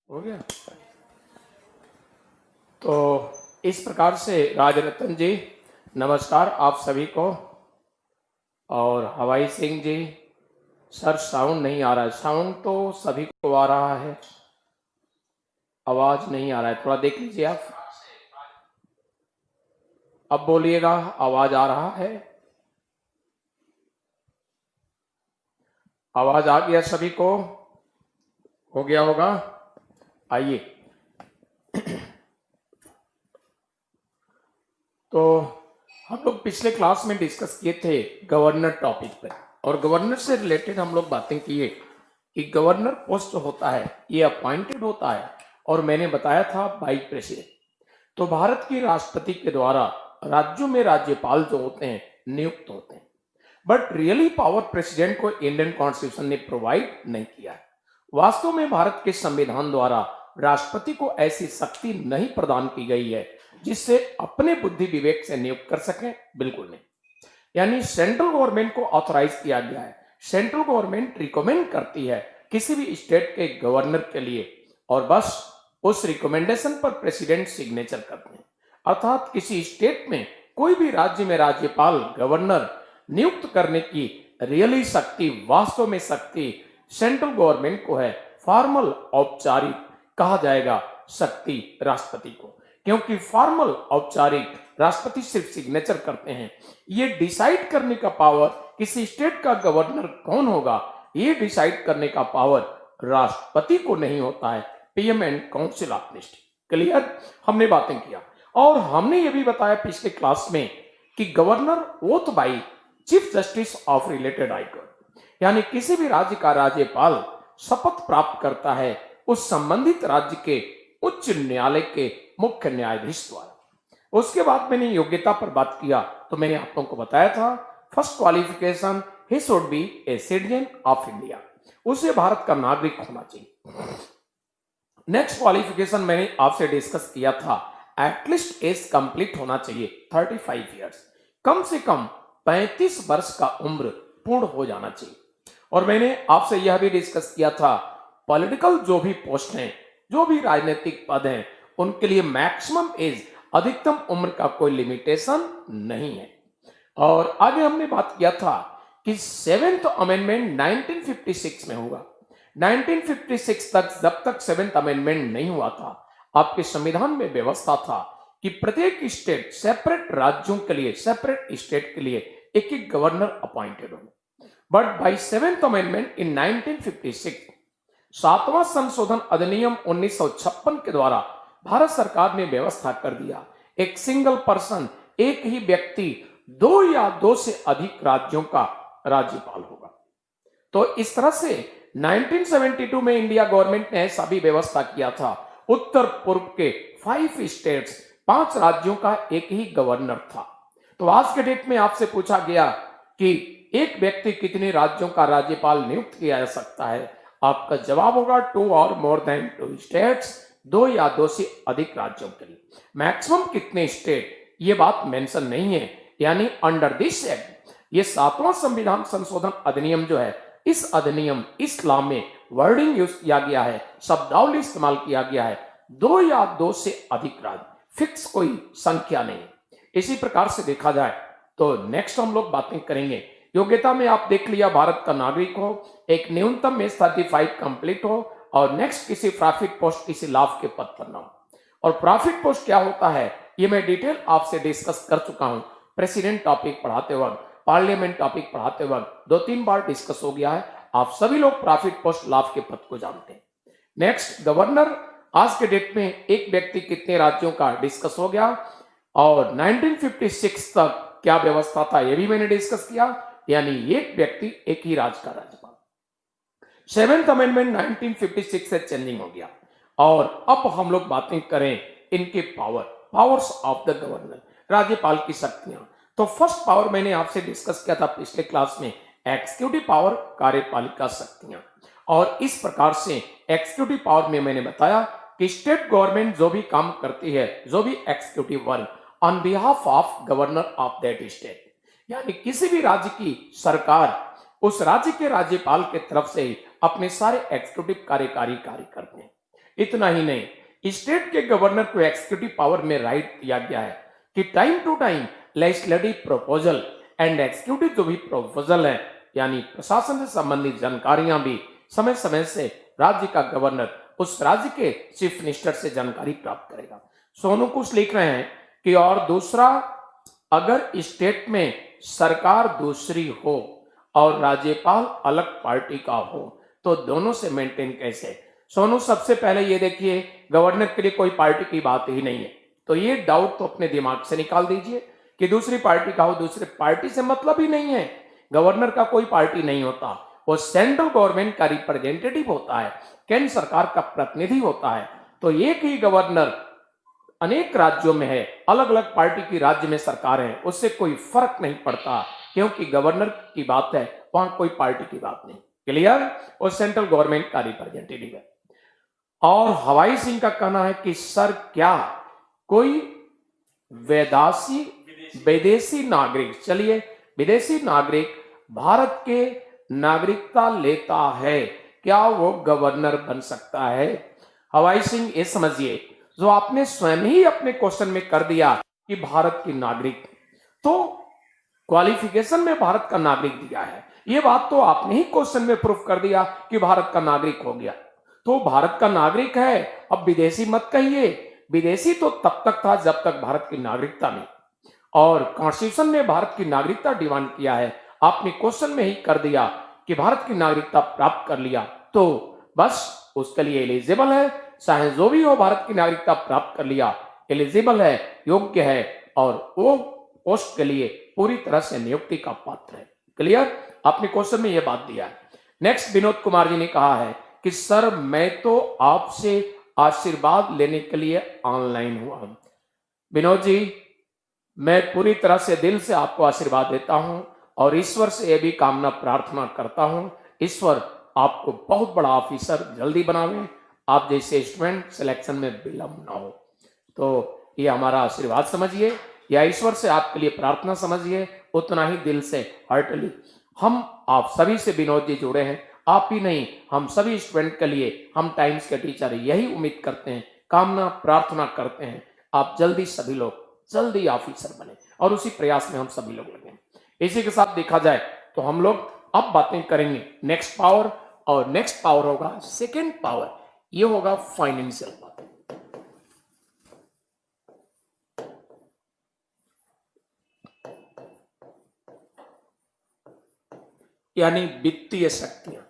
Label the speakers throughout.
Speaker 1: हो गया। तो इस प्रकार से राजरतन जी नमस्कार आप सभी को। और हवाई सिंह जी, सर साउंड नहीं आ रहा है। साउंड तो सभी को आ रहा है, आवाज नहीं आ रहा है, थोड़ा देख लीजिए आप। अब बोलिएगा, आवाज आ रहा है? आवाज आ गया सभी को? हो गया होगा। आइए। तो हम लोग पिछले क्लास में डिस्कस किए थे गवर्नर टॉपिक पर, और गवर्नर से रिलेटेड हम लोग बातें किए कि गवर्नर पोस्ट जो होता है ये अपॉइंटेड होता है, और मैंने बताया था बाई प्रेसिडेंट। तो भारत की राष्ट्रपति के द्वारा राज्यों में राज्यपाल जो होते हैं नियुक्त होते हैं, बट रियली पावर प्रेसिडेंट को इंडियन कॉन्स्टिट्यूशन ने प्रोवाइड नहीं किया है। वास्तव में भारत के संविधान द्वारा राष्ट्रपति को ऐसी शक्ति नहीं प्रदान की गई है जिससे अपने बुद्धि विवेक से नियुक्त कर सकें, बिल्कुल नहीं। यानी सेंट्रल गवर्नमेंट को ऑथराइज किया गया है, सेंट्रल गवर्नमेंट रिकमेंड करती है किसी भी स्टेट के गवर्नर के लिए, और बस उस रिकमेंडेशन पर प्रेसिडेंट सिग्नेचर करते हैं। अर्थात किसी स्टेट में कोई भी राज्य में राज्यपाल गवर्नर नियुक्त करने की रियली शक्ति, वास्तव में शक्ति सेंट्रल गवर्नमेंट को है। फॉर्मल औपचारिक कहा जाएगा शक्ति राष्ट्रपति को, क्योंकि फॉर्मल औपचारिक राष्ट्रपति सिर्फ सिग्नेचर करते हैं। ये डिसाइड करने का पावर किसी स्टेट का गवर्नर कौन होगा, ये डिसाइड करने का पावर राष्ट्रपति को नहीं होता है। PM and council of minister. Clear? हमने बातें किया, और हमने ये भी बताया पिछले क्लास में कि governor oath by chief justice of related high court, यानी किसी भी राज्य का राज्यपाल शपथ प्राप्त करता है उस संबंधित राज्य के उच्च न्यायालय के मुख्य न्यायाधीश द्वारा। उसके बाद मैंने योग्यता पर बात किया, तो मैंने आप लोगों को बताया था first qualification he should be a citizen of India, उसे भारत का नागरिक होना चाहिए। नेक्स्ट क्वालिफिकेशन मैंने आपसे डिस्कस किया था, एटलीस्ट एज कंप्लीट होना चाहिए 35 इयर्स, कम से कम 35 वर्ष का उम्र पूर्ण हो जाना चाहिए। और मैंने आपसे यह भी डिस्कस किया था पॉलिटिकल जो भी पोस्ट हैं, जो भी राजनीतिक पद हैं, उनके लिए मैक्सिमम एज, अधिकतम उम्र का कोई लिमिटेशन नहीं है। और आगे हमने बात किया था कि 7th अमेंडमेंट 1956 में होगा। 1956 तक, जब तक 7th अमेंडमेंट नहीं हुआ था, आपके संविधान में व्यवस्था था कि प्रत्येक स्टेट सेपरेट राज्यों के लिए, सेपरेट स्टेट के लिए एक एक गवर्नर अपॉइंटेड हो। But by 7th amendment in 1956, 7वां संशोधन अधिनियम 1956 के द्वारा भारत सरकार ने व्यवस्था कर दिया, एक सिंगल पर्सन, एक ही व्यक्ति 2 या 2 से अधिक राज्यों का राज्यपाल होगा। तो इस तरह से 1972 में इंडिया गवर्नमेंट ने ऐसा भी व्यवस्था किया था, उत्तर पूर्व के 5 स्टेट्स, 5 राज्यों का एक ही गवर्नर था। तो आज के डेट में आपसे पूछा गया कि एक व्यक्ति कितने राज्यों का राज्यपाल नियुक्त किया जा सकता है, आपका जवाब होगा 2 और मोर देन 2 स्टेट्स, 2 या 2 से अधिक राज्यों के लिए। मैक्सिमम कितने स्टेट ये बात मेंशन नहीं है, यानी अंडर दिस एक्ट, ये 7वां संविधान संशोधन अधिनियम जो है, इस अधिनियम, इस लॉ में वर्डिंग यूज किया गया है, शब्दावली इस्तेमाल किया गया है 2 या 2 से अधिक राज्य, फिक्स कोई संख्या नहीं। इसी प्रकार से देखा जाए तो नेक्स्ट हम लोग बातें करेंगे योग्यता में। आप देख लिया, भारत का नागरिक हो, एक न्यूनतम एज 35 कंप्लीट हो, और नेक्स्ट किसी प्रॉफिट पोस्ट, किसी लाभ के पद पर ना हो। और प्रॉफिट पोस्ट क्या होता है ये मैं डिटेल आपसे डिस्कस कर चुका हूं, प्रेसिडेंट टॉपिक पढ़ाते वक्त, पार्लियामेंट टॉपिक पढ़ाते वक्त 2-3 बार डिस्कस हो गया है। आप सभी लोग प्रॉफिट पोस्ट, लाभ के पद को जानते हैं। नेक्स्ट गवर्नर, आज के डेट में एक व्यक्ति कितने राज्यों का डिस्कस हो गया, और 1956 तक क्या व्यवस्था था ये भी मैंने डिस्कस किया, यानी एक व्यक्ति एक ही राज्य का राज्यपाल। 7th अमेंडमेंट 1956 से चेंजिंग हो गया। और अब हम लोग बातें करें इनके पावर्स ऑफ द गवर्नर, राज्यपाल की शक्तियां। तो फर्स्ट पावर मैंने आपसे डिस्कस किया था पिछले क्लास में, एक्सिक्यूटिव पावर, कार्यपालिका शक्तियां। और इस प्रकार से एक्सिक्यूटिव पावर में मैंने बताया कि स्टेट गवर्नमेंट जो भी काम करती है, जो भी executive work on behalf of governor of that state, यानी किसी भी राज्य की सरकार उस राज्य के राज्यपाल के तरफ से ही अपने सारे एक्सिक्यूटिव कार्यकारी कार्य करते हैं। इतना ही नहीं, स्टेट के गवर्नर को एग्जीक्यूटिव पावर में राइट दिया गया है कि time to time legislative proposal and executive जो भी प्रपोजल है यानी प्रशासन से संबंधित जानकारियां भी समय समय से राज्य का गवर्नर उस राज्य के चीफ मिनिस्टर से जानकारी प्राप्त करेगा। सोनू कुछ लिख रहे हैं कि और दूसरा, अगर स्टेट में सरकार दूसरी हो और राज्यपाल अलग पार्टी का हो तो दोनों से मेंटेन कैसे? सोनू सबसे पहले ये देखिए, गवर्नर के लिए कोई पार्टी की बात ही नहीं है, तो ये डाउट तो अपने दिमाग से निकाल दीजिए कि दूसरी पार्टी का हो। दूसरी पार्टी से मतलब ही नहीं है, गवर्नर का कोई पार्टी नहीं होता, वो सेंट्रल गवर्नमेंट का रिप्रेजेंटेटिव होता है, केंद्र सरकार का प्रतिनिधि होता है। तो एक ही गवर्नर अनेक राज्यों में है, अलग अलग पार्टी की राज्य में सरकार है, उससे कोई फर्क नहीं पड़ता, क्योंकि गवर्नर की बात है, वहां कोई पार्टी की बात नहीं। क्लियर? वो सेंट्रल गवर्नमेंट का रिप्रेजेंटेटिव है। और हवाई सिंह का कहना है कि सर क्या कोई विदेशी नागरिक, चलिए विदेशी नागरिक भारत के नागरिकता लेता है, क्या वो गवर्नर बन सकता है? हवाई सिंह ये समझिए, जो आपने स्वयं ही अपने क्वेश्चन में कर दिया कि भारत की नागरिक, तो क्वालिफिकेशन में भारत का नागरिक दिया है, ये बात तो आपने ही क्वेश्चन में प्रूफ कर दिया कि भारत का नागरिक हो गया, तो भारत का नागरिक है। अब विदेशी मत कहिए, विदेशी तो तब तक था जब तक भारत की नागरिकता नहीं, और कॉन्स्टिट्यूशन ने भारत की नागरिकता डिमांड किया है, आपने क्वेश्चन में ही कर दिया कि भारत की नागरिकता प्राप्त कर लिया, तो बस उसके लिए एलिजिबल है, चाहे जो भी हो, भारत की नागरिकता प्राप्त कर लिया, एलिजिबल है, योग्य है, और वो पोस्ट के लिए पूरी तरह से नियुक्ति का पात्र है। क्लियर? आपने क्वेश्चन में यह बात दिया है। नेक्स्ट विनोद कुमार जी ने कहा है कि सर मैं तो आपसे आशीर्वाद लेने के लिए ऑनलाइन हुआ हूं। विनोद जी, मैं पूरी तरह से दिल से आपको आशीर्वाद देता हूं और ईश्वर से यह भी कामना प्रार्थना करता हूं, ईश्वर आपको बहुत बड़ा ऑफिसर जल्दी बनावे, आप जैसे स्टूडेंट सिलेक्शन में विलंब ना हो। तो ये हमारा आशीर्वाद समझिए, या ईश्वर से आपके लिए प्रार्थना समझिए, उतना ही दिल से हार्टली। हम आप सभी से विनोद जी जुड़े हैं, आप ही नहीं, हम सभी स्टूडेंट के लिए, हम टाइम्स के टीचर यही उम्मीद करते हैं, कामना प्रार्थना करते हैं, आप जल्दी सभी लोग जल्दी ऑफिसर बने, और उसी प्रयास में हम सभी लोग लगे। इसी के साथ देखा जाए तो हम लोग अब बातें करेंगे नेक्स्ट पावर, और नेक्स्ट पावर होगा सेकेंड पावर, ये होगा फाइनेंशियल पावर, यानी वित्तीय शक्तियां।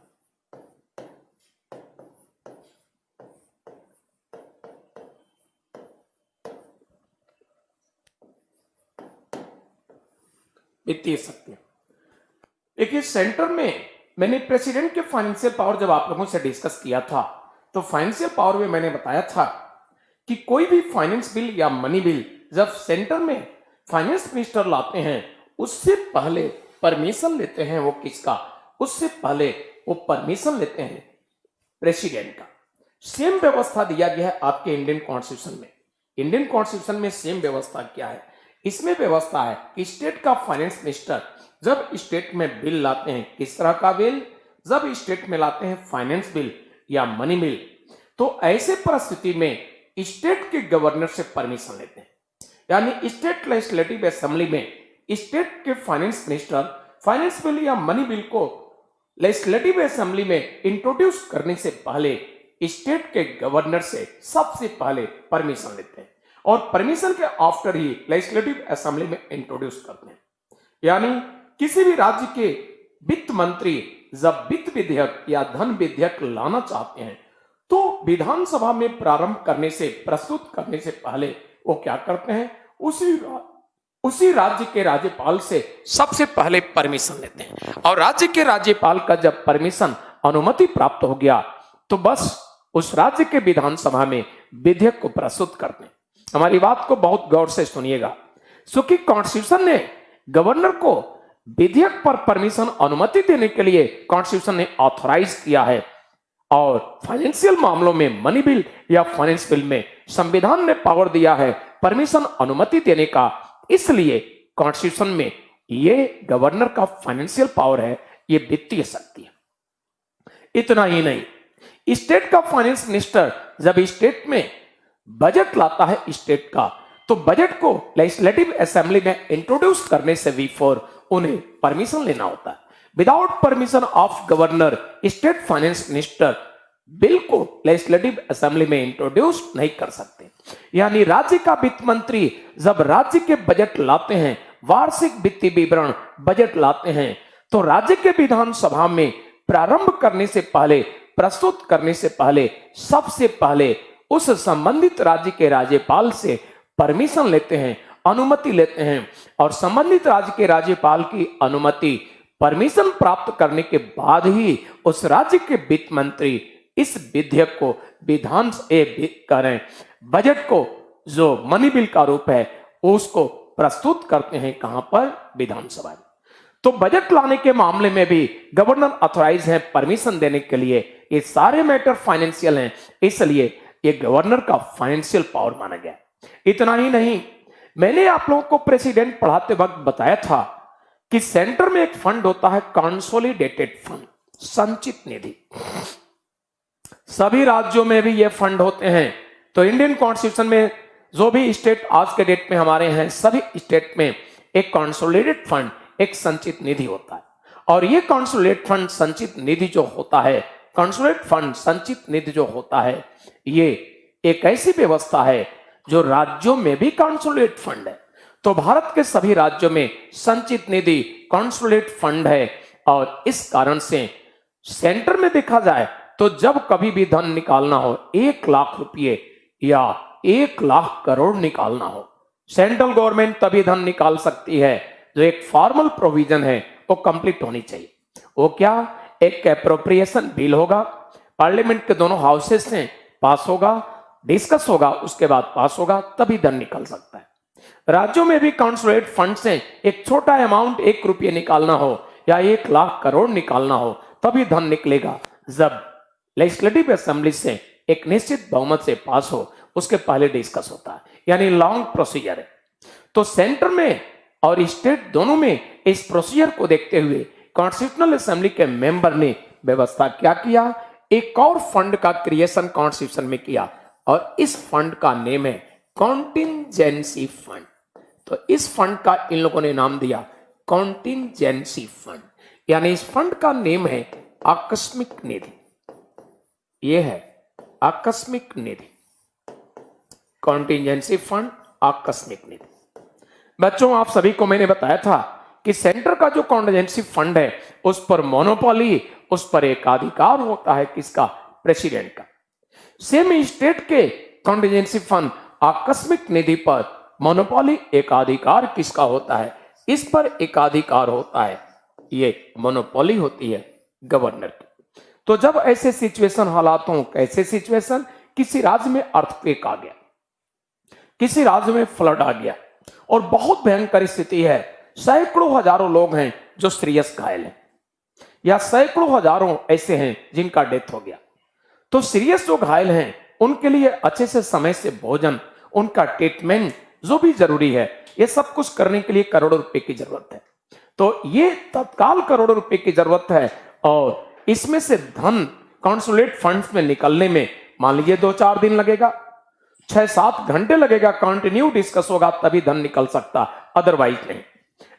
Speaker 1: वित्तीय शक्तियां देखिए, सेंटर में मैंने प्रेसिडेंट के फाइनेंशियल पावर जब आप लोगों से डिस्कस किया था, तो फाइनेंशियल पावर में मैंने बताया था कि कोई भी फाइनेंस बिल या मनी बिल जब सेंटर में फाइनेंस मिनिस्टर लाते हैं, उससे पहले परमिशन लेते हैं वो किसका? उससे पहले वो परमिशन लेते हैं प्रेसिडेंट का। सेम व्यवस्था दिया गया है आपके इंडियन कॉन्स्टिट्यूशन में। इंडियन कॉन्स्टिट्यूशन में सेम व्यवस्था क्या है? इसमें व्यवस्था है कि स्टेट का फाइनेंस मिनिस्टर जब स्टेट में बिल लाते हैं, किस तरह का बिल? जब स्टेट में लाते हैं फाइनेंस बिल या मनी बिल, तो ऐसे परिस्थिति में स्टेट के गवर्नर से परमिशन लेते हैं, यानी स्टेट लेजिस्लेटिव असेंबली में स्टेट के फाइनेंस मिनिस्टर फाइनेंस बिल या मनी बिल को लेजिस्लेटिव असेंबली में इंट्रोड्यूस करने से पहले स्टेट के गवर्नर से सबसे पहले परमिशन लेते हैं, और परमिशन के आफ्टर ही लेजिस्लेटिव असेंबली में इंट्रोड्यूस करते हैं। यानी किसी भी राज्य के वित्त मंत्री जब वित्त विधेयक या धन विधेयक लाना चाहते हैं, तो विधानसभा में प्रारंभ करने से, प्रस्तुत करने से पहले वो क्या करते हैं? उसी राज्य के राज्यपाल से सबसे पहले परमिशन लेते हैं, और राज्य के राज्यपाल का जब परमिशन, अनुमति प्राप्त हो गया, तो बस उस राज्य के विधानसभा में विधेयक को प्रस्तुत करते हैं। हमारी बात को बहुत गौर से सुनिएगा, क्योंकि कॉन्स्टिट्यूशन ने गवर्नर को विधेयक पर परमिशन, अनुमति देने के लिए कॉन्स्टिट्यूशन ने ऑथराइज किया है, और फाइनेंशियल मामलों में मनी बिल या फाइनेंस बिल में संविधान ने पावर दिया है परमिशन, अनुमति देने का। इसलिए कॉन्स्टिट्यूशन में ये गवर्नर का फाइनेंशियल पावर है, ये वित्तीय शक्ति है। इतना ही नहीं, स्टेट का फाइनेंस मिनिस्टर जब स्टेट में बजट लाता है स्टेट का, तो बजट को लेजिस्लेटिव असेंबली में इंट्रोड्यूस करने से बिफोर उन्हें परमिशन लेना होता है। Without permission of governor state finance minister bill को लेजिस्लेटिव असेंबली में इंट्रोड्यूस नहीं कर सकते। यानी राज्य का वित्त मंत्री जब राज्य के बजट लाते हैं, वार्षिक वित्तीय विवरण बजट लाते हैं, तो राज्य के विधानसभा में प्रारंभ करने से पहले, प्रस्तुत करने से पहले, सबसे पहले उस संबंधित राज्य के राज्यपाल से परमिशन लेते हैं, अनुमति लेते हैं, और संबंधित राज्य के राज्यपाल की अनुमति, परमिशन प्राप्त करने के बाद ही उस राज्य के वित्त मंत्री इस विधेयक को विधान करें, बजट को जो मनी बिल का रूप है उसको प्रस्तुत करते हैं। कहां पर? विधानसभा में। तो बजट लाने के मामले में भी गवर्नर ऑथराइज है परमिशन देने के लिए। ये सारे मैटर फाइनेंशियल हैं, इसलिए ये गवर्नर का फाइनेंशियल पावर माना गया। इतना ही नहीं, मैंने आप लोगों को प्रेसिडेंट पढ़ाते वक्त बताया था कि सेंटर में एक फंड होता है कंसोलिडेटेड फंड, संचित निधि। सभी राज्यों में भी ये फंड होते हैं। तो इंडियन कॉन्स्टिट्यूशन में जो भी स्टेट आज के डेट में हमारे हैं, सभी स्टेट में एक कंसोलिडेटेड फंड, एक संचित निधि होता है। और ये कंसोलिडेटेड फंड, संचित निधि जो होता है, कंसोलिडेटेड फंड, संचित निधि जो होता है, ये एक ऐसी व्यवस्था है जो राज्यों में भी कंसोलिडेटेड फंड है। तो भारत के सभी राज्यों में संचित निधि, कंसोलिडेटेड फंड है। और इस कारण से सेंटर में देखा जाए तो जब कभी भी धन निकालना हो, 1 लाख रुपये या 1 लाख करोड़ निकालना हो, सेंट्रल गवर्नमेंट तभी धन निकाल सकती है जो एक फॉर्मल प्रोविजन है वो कंप्लीट होनी चाहिए। वो क्या? एक एप्रोप्रिएशन बिल होगा, पार्लियामेंट के दोनों हाउसेस से पास होगा, डिस्कस होगा, उसके बाद पास होगा, तभी धन निकल सकता है। राज्यों में भी कंसोलिडेटेड फंड से एक छोटा अमाउंट, 1 रुपये निकालना हो या 1 लाख करोड़ निकालना हो, तभी धन निकलेगा जब लेजिस्लेटिव असेंबली से एक निश्चित बहुमत से पास हो, उसके पहले डिस्कस होता है। यानी लॉन्ग प्रोसीजर है। तो सेंटर में और स्टेट दोनों में इस प्रोसीजर को देखते हुए कॉन्स्टिट्यूशनल असेंबली के मेंबर ने व्यवस्था क्या किया? एक और फंड का क्रिएशन कॉन्स्टिट्यूशन में किया, और इस फंड का नेम है कॉन्टिंजेंसी फंड। तो इस फंड का इन लोगों ने नाम दिया कॉन्टिंजेंसी फंड। यानी इस फंड का नेम है आकस्मिक निधि। ये है आकस्मिक निधि, कॉन्टिंजेंसी फंड, आकस्मिक निधि। बच्चों, आप सभी को मैंने बताया था कि सेंटर का जो कॉन्टिंजेंसी फंड है उस पर मोनोपोली, उस पर एकाधिकार होता है किसका? प्रेसिडेंट का। सेम स्टेट के कॉन्टिंजेंसी फंड, आकस्मिक निधि पर मोनोपोली, एकाधिकार किसका होता है? इस पर एकाधिकार होता है, ये मोनोपोली होती है गवर्नर की। तो जब ऐसे सिचुएशन हालात हों, कैसे सिचुएशन? किसी राज्य में अर्थक्वेक आ गया, किसी राज्य में फ्लड आ गया और बहुत भयंकर स्थिति है, सैकड़ों हजारों लोग हैं जो सीरियस घायल हैं, या सैकड़ों हजारों ऐसे हैं जिनका डेथ हो गया। तो सीरियस जो घायल हैं उनके लिए अच्छे से समय से भोजन, उनका ट्रीटमेंट जो भी जरूरी है, ये सब कुछ करने के लिए करोड़ों रुपए की जरूरत है। तो ये तत्काल करोड़ों रुपए की जरूरत है, और इसमें से धन कंसोलिडेटेड फंड्स में निकलने में मान लीजिए 2-4 दिन लगेगा, 6-7 घंटे लगेगा, कंटिन्यू डिस्कस होगा तभी धन निकल सकता, अदरवाइज नहीं।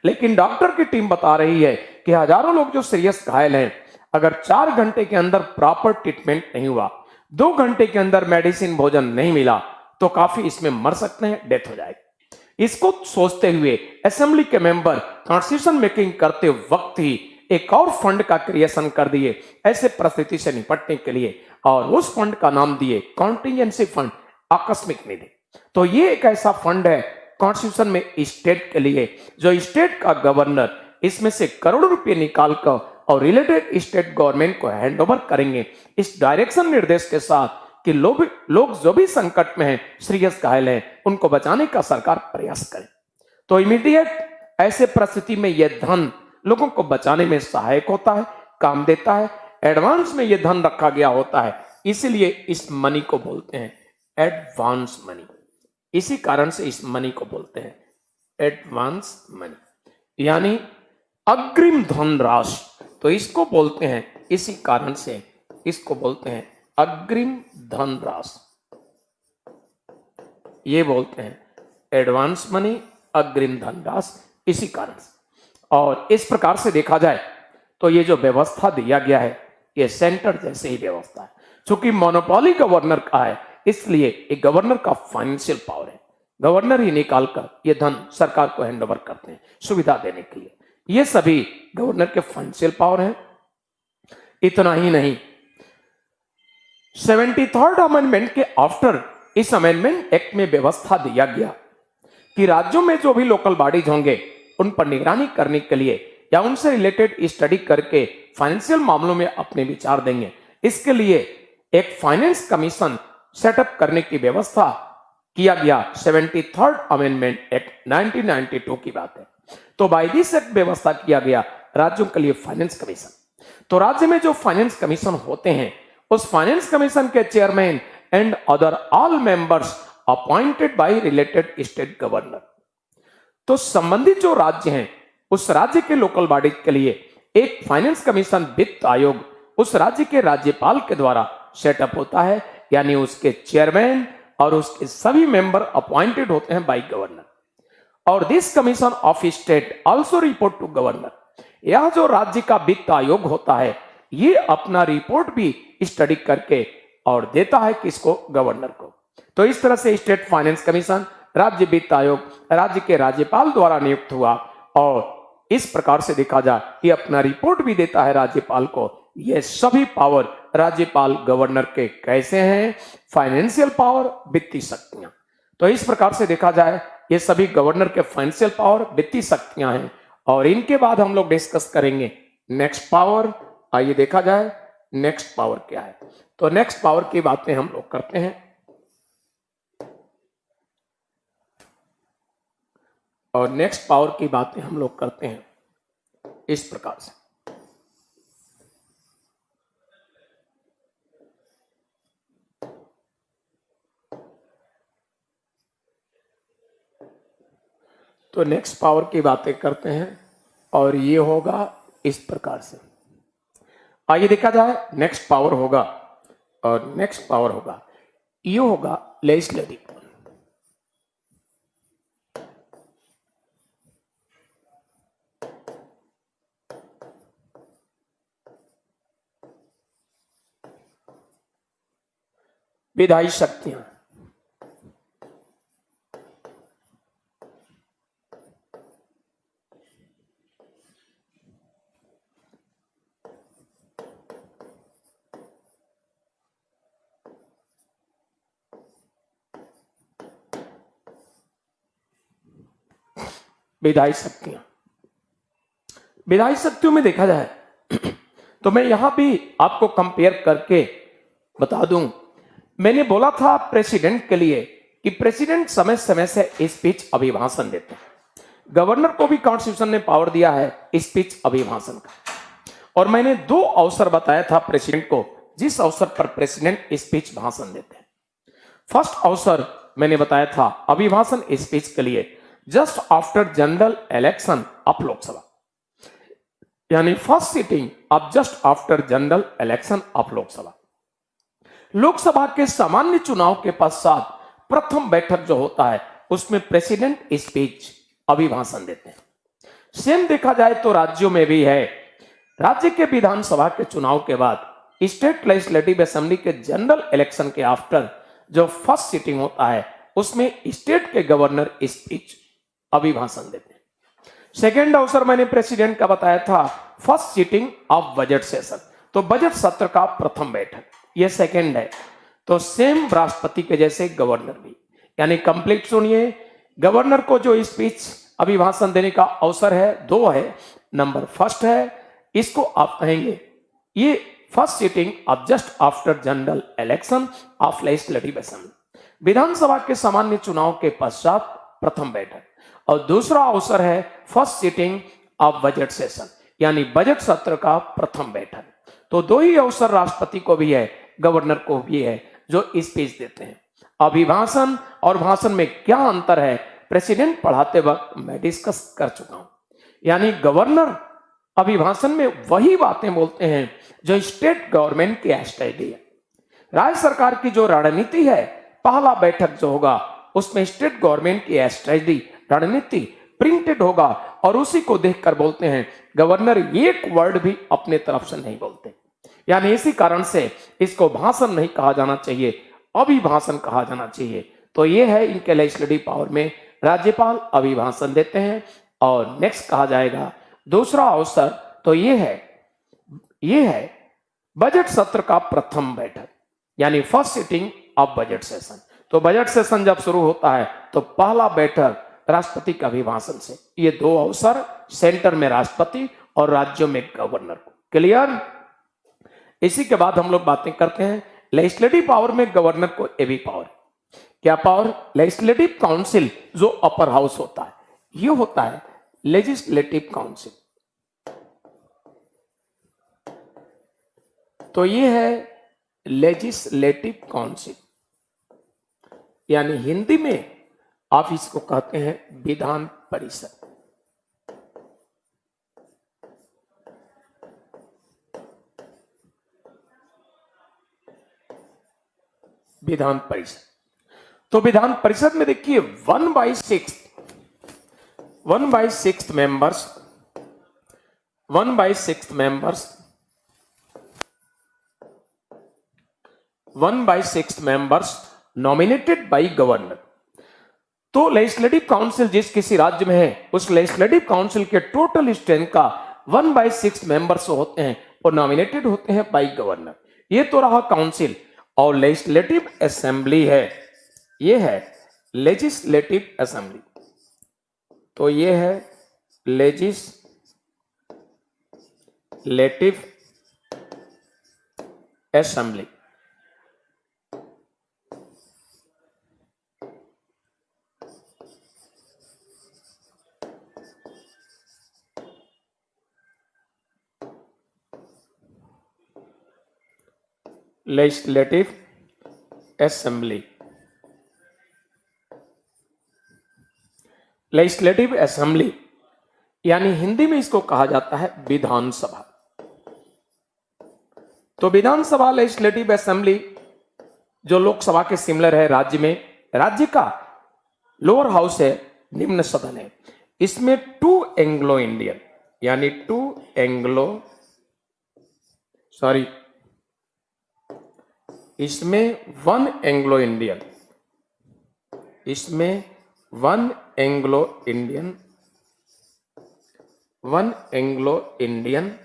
Speaker 1: लेकिन डॉक्टर की टीम बता रही है कि हजारों लोग जो सीरियस घायल हैं, अगर 4 घंटे के अंदर प्रॉपर ट्रीटमेंट नहीं हुआ, 2 घंटे के अंदर मेडिसिन, भोजन नहीं मिला, तो काफी इसमें मर सकते हैं, डेथ हो जाएगी। इसको सोचते हुए असेंबली के मेंबर कॉन्स्टिट्यूशन मेकिंग करते वक्त ही एक और फंड का क्रिएशन कर दिए ऐसे परिस्थिति से निपटने के लिए, और उस फंड का नाम दिए कॉन्टिंजेंसी फंड, आकस्मिक निधि। तो ये एक ऐसा फंड है कॉन्स्टिट्यूशन में स्टेट के लिए, जो स्टेट का गवर्नर इसमें से करोड़ों रुपए निकाल कर और रिलेटेड स्टेट गवर्नमेंट को हैंड ओवर करेंगे, इस डायरेक्शन निर्देश के साथ कि लोग जो भी संकट में हैं, सीरियस घायल हैं, उनको बचाने का सरकार प्रयास करे। तो इमीडिएट ऐसे परिस्थिति में यह धन लोगों को बचाने में सहायक होता है, काम देता है। एडवांस में यह धन रखा गया होता है, इसलिए इस मनी को बोलते हैं एडवांस मनी। इसी कारण से इस मनी को बोलते हैं एडवांस मनी, यानी अग्रिम धनराशि। तो इसको बोलते हैं, इसी कारण से इसको बोलते हैं अग्रिम धनराशि, ये बोलते हैं एडवांस मनी, अग्रिम धनराशि, इसी कारण से। और इस प्रकार से देखा जाए तो ये जो व्यवस्था दिया गया है ये सेंटर जैसे ही व्यवस्था है। चूंकि मोनोपोली गवर्नर का है इसलिए एक गवर्नर का फाइनेंशियल पावर है, गवर्नर ही निकाल कर ये धन सरकार को हैंडओवर करते हैं सुविधा देने के लिए। ये सभी गवर्नर के फाइनेंशियल पावर हैं। इतना ही नहीं, 73rd अमेंडमेंट के आफ्टर इस अमेंडमेंट एक्ट में व्यवस्था दिया गया कि राज्यों में जो भी लोकल बॉडीज होंगे उन पर निगरानी करने के लिए या उनसे रिलेटेड स्टडी करके फाइनेंशियल मामलों में अपने विचार देंगे, इसके लिए एक फाइनेंस कमीशन सेटअप करने की व्यवस्था किया गया। 73rd अमेंडमेंट एक्ट 1992 की बात है। तो बाय दिस एक्ट व्यवस्था किया गया राज्यों के लिए फाइनेंस कमीशन। तो राज्य में जो फाइनेंस कमीशन होते हैं उस फाइनेंस कमीशन के chairman and other all members appointed by related state governor. तो संबंधित जो राज्य हैं उस राज्य के लोकल बॉडी के लिए एक फाइनेंस कमीशन वित्त आयोग उस राज्य के राज्यपाल के द्वारा सेटअप होता है, यानी उसके चेयरमैन और उसके सभी मेंबर अपॉइंटेड होते हैं बाय गवर्नर। और this commission of state also report to governor. यह जो राज्य का वित्त आयोग होता है ये अपना रिपोर्ट भी स्टडी करके और देता है किसको, गवर्नर को। तो इस तरह से स्टेट फाइनेंस कमीशन राज्य वित्त आयोग राज्य के राज्यपाल द्वारा नियुक्त हुआ और इस प्रकार से देखा जाए ये अपना रिपोर्ट भी देता है राज्यपाल को। ये सभी पावर राज्यपाल गवर्नर के कैसे हैं, फाइनेंशियल पावर, वित्तीय शक्तियां। तो इस प्रकार से देखा जाए ये सभी गवर्नर के फाइनेंशियल पावर, वित्तीय शक्तियां हैं। और इनके बाद हम लोग डिस्कस करेंगे नेक्स्ट पावर। आइए देखा जाए नेक्स्ट पावर क्या है। तो नेक्स्ट पावर की बातें हम लोग करते हैं और नेक्स्ट पावर की बातें हम लोग करते हैं इस प्रकार से। तो नेक्स्ट पावर की बातें करते हैं और ये होगा इस प्रकार से। आइए देखा जाए नेक्स्ट पावर होगा और नेक्स्ट पावर होगा ये होगा लेजिस्लेटिव। विधायी शक्तियां, विधायी शक्तियां, विधायी शक्तियों में देखा जाए तो मैं यहां भी आपको कंपेयर करके बता दूं। मैंने बोला था प्रेसिडेंट के लिए कि प्रेसिडेंट समय समय से स्पीच अभिभाषण देते हैं। गवर्नर को भी कॉन्स्टिट्यूशन ने पावर दिया है स्पीच अभिभाषण का। और मैंने दो अवसर बताया था प्रेसिडेंट को जिस अवसर पर प्रेसिडेंट स्पीच भाषण देते हैं। फर्स्ट अवसर मैंने बताया था अभिभाषण स्पीच के लिए just after general election of Lok Sabha, यानी first sitting of just after general election of Lok Sabha. Lok Sabha के सामान्य चुनाव के पश्चात प्रथम बैठक जो होता है उसमें प्रेसिडेंट स्पीच अभिभाषण देते हैं। सेम देखा जाए तो राज्यों में भी है। राज्य के विधानसभा के चुनाव के बाद स्टेट लेजिस्लेटिव असेंबली के जनरल इलेक्शन के आफ्टर जो फर्स्ट सिटिंग होता है उसमें स्टेट के गवर्नर स्पीच अभिभाषण देते हैं। सेकेंड अवसर मैंने प्रेसिडेंट का बताया था first sitting of budget session, तो बजट सत्र का प्रथम बैठक, ये सेकेंड है। तो सेम राष्ट्रपति के जैसे गवर्नर भी, यानी कंप्लीट सुनिए। गवर्नर को जो स्पीच अभिभाषण देने का अवसर है दो है। नंबर फर्स्ट है, इसको आप कहेंगे ये first sitting of just after general election of legislative assembly, विधानसभा के सामान्य चुनाव के पश्चात प्रथम बैठक। और दूसरा अवसर है first sitting of budget session, यानी बजट सत्र का प्रथम बैठक। तो दो ही अवसर राष्ट्रपति को भी है, गवर्नर को भी है जो स्पीच देते हैं। अभिभाषण और भाषण में क्या अंतर है प्रेसिडेंट पढ़ाते वक्त मैं डिस्कस कर चुका हूं। यानी गवर्नर अभिभाषण में वही बातें बोलते हैं जो स्टेट गवर्नमेंट की स्ट्रेटजी है। राज्य सरकार की जो रणनीति है, पहला बैठक जो होगा उसमें स्टेट गवर्नमेंट की स्ट्रेटजी रणनीति प्रिंटेड होगा और उसी को देखकर बोलते हैं। गवर्नर एक वर्ड भी अपने तरफ से नहीं बोलते, यानी इसी कारण से इसको भाषण नहीं कहा जाना चाहिए, अभिभाषण कहा जाना चाहिए। तो ये है इनके लेजिस्लेटिव पावर में, राज्यपाल अभिभाषण देते हैं। और नेक्स्ट कहा जाएगा दूसरा अवसर, तो ये है बजट सत्र का प्रथम बैठक, यानी first sitting of budget session. तो बजट सेशन जब शुरू होता है तो पहला बैठक राष्ट्रपति का अभिभाषण से। ये दो अवसर, सेंटर में राष्ट्रपति और राज्यों में गवर्नर को। क्लियर? इसी के बाद हम लोग बातें करते हैं लेजिस्लेटिव पावर में गवर्नर को ये भी पावर, क्या पावर? लेजिस्लेटिव काउंसिल जो अपर हाउस होता है, ये होता है लेजिस्लेटिव काउंसिल। तो ये है लेजिस्लेटिव काउंसिल, यानी हिंदी में आप इसको कहते हैं विधान परिषद। विधान परिषद, तो विधान परिषद में देखिए 1/6 members, 1/6 members nominated by governor. तो लेजिस्लेटिव काउंसिल जिस किसी राज्य में है, उस लेजिस्लेटिव काउंसिल के टोटल स्ट्रेंथ का 1/6 मेंबर्स होते हैं, वो नॉमिनेटेड होते हैं बाई गवर्नर। ये तो रहा काउंसिल। और लेजिस्लेटिव असेंबली है, ये है लेजिस्लेटिव असेंबली। तो ये है legislative assembly. Legislative assembly, legislative assembly यानी हिंदी में इसको कहा जाता है विधानसभा। तो विधानसभा लेजिस्लेटिव असेंबली जो लोकसभा के सिमिलर है, राज्य में, राज्य का लोअर हाउस है, निम्न सदन है। इसमें 2 एंग्लो इंडियन यानी 2 एंग्लो सॉरी इसमें 1 एंग्लो इंडियन, इसमें 1 Anglo Indian, 1 Anglo Indian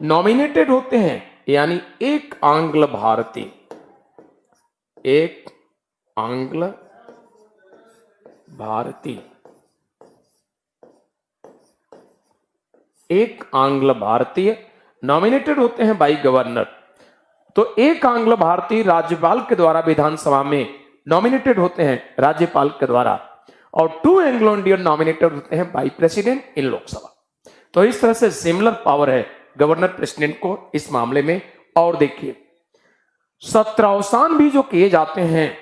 Speaker 1: nominated होते हैं, यानी एक आंग्ल भारतीय, एक आंग्ल भारतीय, एक आंग्ल भारतीय नॉमिनेटेड होते हैं बाई गवर्नर। तो एक आंग्ल भारतीय राज्यपाल के द्वारा विधानसभा में नॉमिनेटेड होते हैं, राज्यपाल के द्वारा, और 2 एंग्लो इंडियन नॉमिनेटेड होते हैं बाई प्रेसिडेंट इन लोकसभा। तो इस तरह से सिमिलर पावर है गवर्नर प्रेसिडेंट को इस मामले में। और देखिए सत्रावसान भी जो किए जाते हैं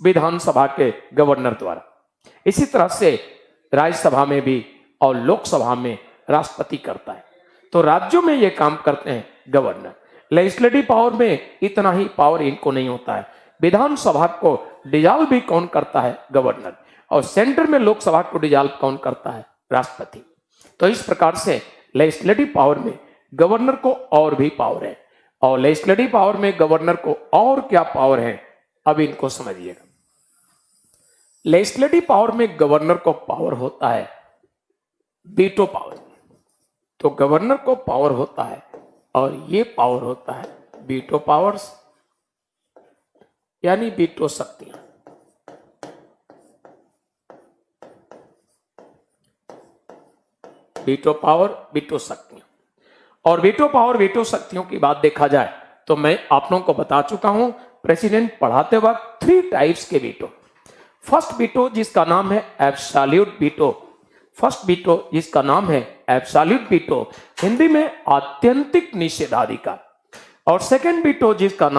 Speaker 1: विधानसभा के गवर्नर द्वारा, इसी तरह से राज्यसभा में भी और लोकसभा में राष्ट्रपति करता है। तो राज्यों में ये काम करते हैं गवर्नर। लेजिस्लेटिव पावर में इतना ही पावर इनको नहीं होता है। विधानसभा को डिजॉल्व भी कौन करता है? गवर्नर। और सेंटर में लोकसभा को डिजॉल्व कौन करता है? राष्ट्रपति। तो इस प्रकार से लेजिस्लेटिव पावर में गवर्नर को और भी पावर है। और लेजिस्लेटिव पावर में गवर्नर को और क्या पावर है, अब इनको समझिएगा। लेजिस्लेटिव पावर में गवर्नर को पावर होता है वीटो पावर। तो गवर्नर को पावर होता है और ये पावर होता है वीटो पावर्स, यानी वीटो शक्तियां। वीटो पावर, वीटो शक्तियां। और वीटो पावर, वीटो शक्तियों की बात देखा जाए तो मैं आप लोगों को बता चुका हूं प्रेसिडेंट पढ़ाते वक्त 3 टाइप्स के वीटो। फर्स्ट वीटो जिसका नाम है एब्सोल्यूट वीटो, फर्स्ट वीटो जिसका नाम है एब्सोल्यूट वीटो, हिंदी में आत्यंतिक निषेधाधिकार। और सेकंड वीटो जिसका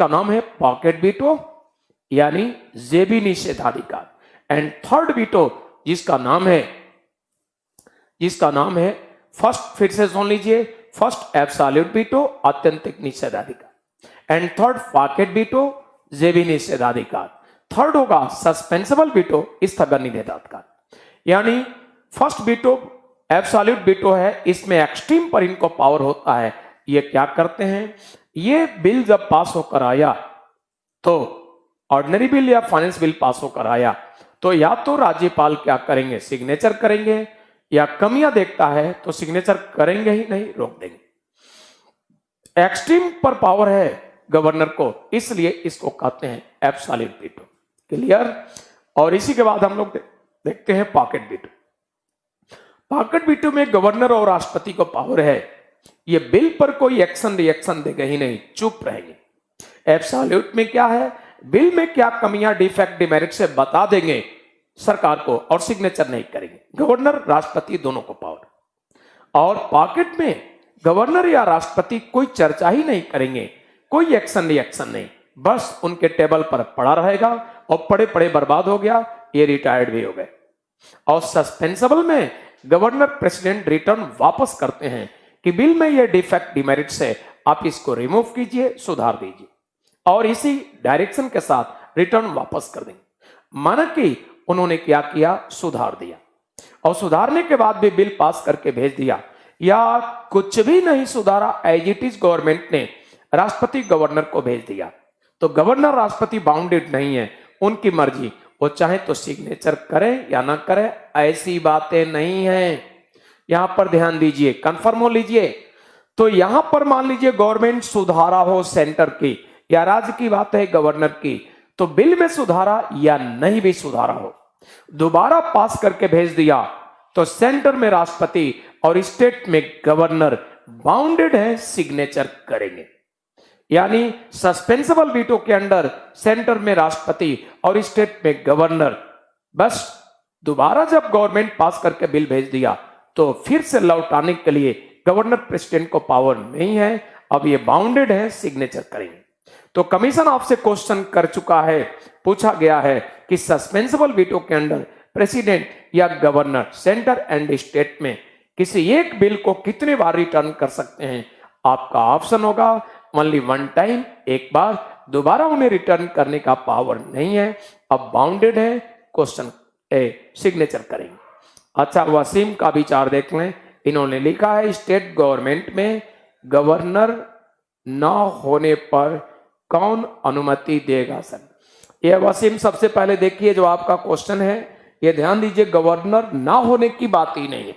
Speaker 1: नाम है पॉकेट वीटो, यानी जेबी निषेधाधिकार। एंड थर्ड वीटो जिसका नाम है फर्स्ट, फिर से सुन लीजिए, फर्स्ट एब्सोल्यूट वीटो आत्यंतिक निषेधाधिकार एंड थर्ड पॉकेट वीटो ये भी निषेधाधिकार। थर्ड होगा सस्पेंसिबल वीटो स्थगन निषेधाधिकार। यानी फर्स्ट वीटो एब्सोल्यूट वीटो है, इसमें एक्सट्रीम पर इनको पावर होता है। ये क्या करते हैं, ये बिल जब पास होकर आया तो ऑर्डिनरी बिल या फाइनेंस बिल पास होकर आया तो या तो राज्यपाल क्या करेंगे, सिग्नेचर करेंगे, या कमियां देखता है तो सिग्नेचर करेंगे ही नहीं, रोक देंगे। एक्सट्रीम पर पावर है गवर्नर को, इसलिए इसको कहते हैं एब्सोल्यूट वीटो। क्लियर। और इसी के बाद हम लोग देखते हैं पॉकेट वीटो। पॉकेट वीटो में गवर्नर और राष्ट्रपति को पावर है, ये बिल पर कोई एक्शन रिएक्शन देगा ही नहीं, चुप रहेंगे। एब्सोल्यूट में क्या है, बिल में क्या कमियां डिफेक्ट डिमेरिट से बता देंगे सरकार को और सिग्नेचर नहीं करेंगे। गवर्नर राष्ट्रपति दोनों को पावर। और पॉकेट में गवर्नर या राष्ट्रपति कोई चर्चा ही नहीं करेंगे, कोई एक्शन रिएक्शन नहीं, बस उनके टेबल पर पड़ा रहेगा और पड़े पड़े बर्बाद हो गया, ये रिटायर्ड भी हो गए। और सस्पेंसिबल में गवर्नर प्रेसिडेंट रिटर्न वापस करते हैं कि बिल में ये डिफेक्ट डिमेरिट से आप इसको रिमूव कीजिए, सुधार दीजिए, और इसी डायरेक्शन के साथ रिटर्न वापस कर देंगे। माना कि उन्होंने क्या किया, सुधार दिया, और सुधारने के बाद भी बिल पास करके भेज दिया, या कुछ भी नहीं सुधारा, एज इट इज गवर्नमेंट ने राष्ट्रपति गवर्नर को भेज दिया, तो गवर्नर राष्ट्रपति बाउंडेड नहीं है, उनकी मर्जी, वो चाहे तो सिग्नेचर करें या ना करें, ऐसी बातें नहीं है। यहां पर ध्यान दीजिए, कंफर्म हो लीजिए। तो यहां पर मान लीजिए गवर्नमेंट सुधारा हो सेंटर की या राज्य की बात है गवर्नर की, तो बिल में सुधारा या नहीं भी सुधारा हो, दोबारा पास करके भेज दिया, तो सेंटर में राष्ट्रपति और स्टेट में गवर्नर बाउंडेड है, सिग्नेचर करेंगे। यानी सस्पेंसिबल वीटो के अंडर सेंटर में राष्ट्रपति और स्टेट में गवर्नर, बस दोबारा जब गवर्नमेंट पास करके बिल भेज दिया तो फिर से लौटाने के लिए गवर्नर प्रेसिडेंट को पावर नहीं है, अब ये बाउंडेड है, सिग्नेचर करेंगे। तो कमीशन आपसे क्वेश्चन कर चुका है, पूछा गया है कि सस्पेंसिबल वीटो के अंडर प्रेसिडेंट या गवर्नर सेंटर एंड स्टेट में किसी एक बिल को कितने बार रिटर्न कर सकते हैं। आपका ऑप्शन होगा ओनली वन टाइम, एक बार, दोबारा उन्हें रिटर्न करने का पावर नहीं है, अब बाउंडेड है, क्वेश्चन सिग्नेचर करेंगे। अच्छा, वसीम का विचार देख लें। इन्होंने लिखा है स्टेट गवर्नमेंट में गवर्नर न होने पर कौन अनुमति देगा सर। ये वसीम सबसे पहले देखिए जो आपका क्वेश्चन है, ये ध्यान दीजिए, गवर्नर ना होने की बात ही नहीं है।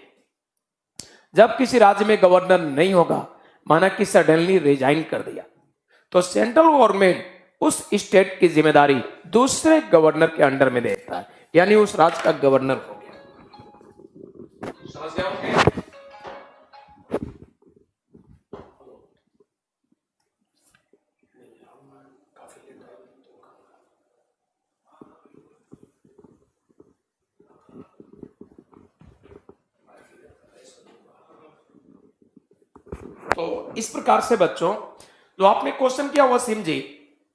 Speaker 1: जब किसी राज्य में गवर्नर नहीं होगा, माना कि सडनली रिजाइन कर दिया, तो सेंट्रल गवर्नमेंट उस स्टेट की जिम्मेदारी दूसरे गवर्नर के अंडर में देता है, यानी उस राज्य का गवर्नर हो गया। समझ गए होंगे? तो इस प्रकार से बच्चों, जो आपने क्वेश्चन किया वसीम जी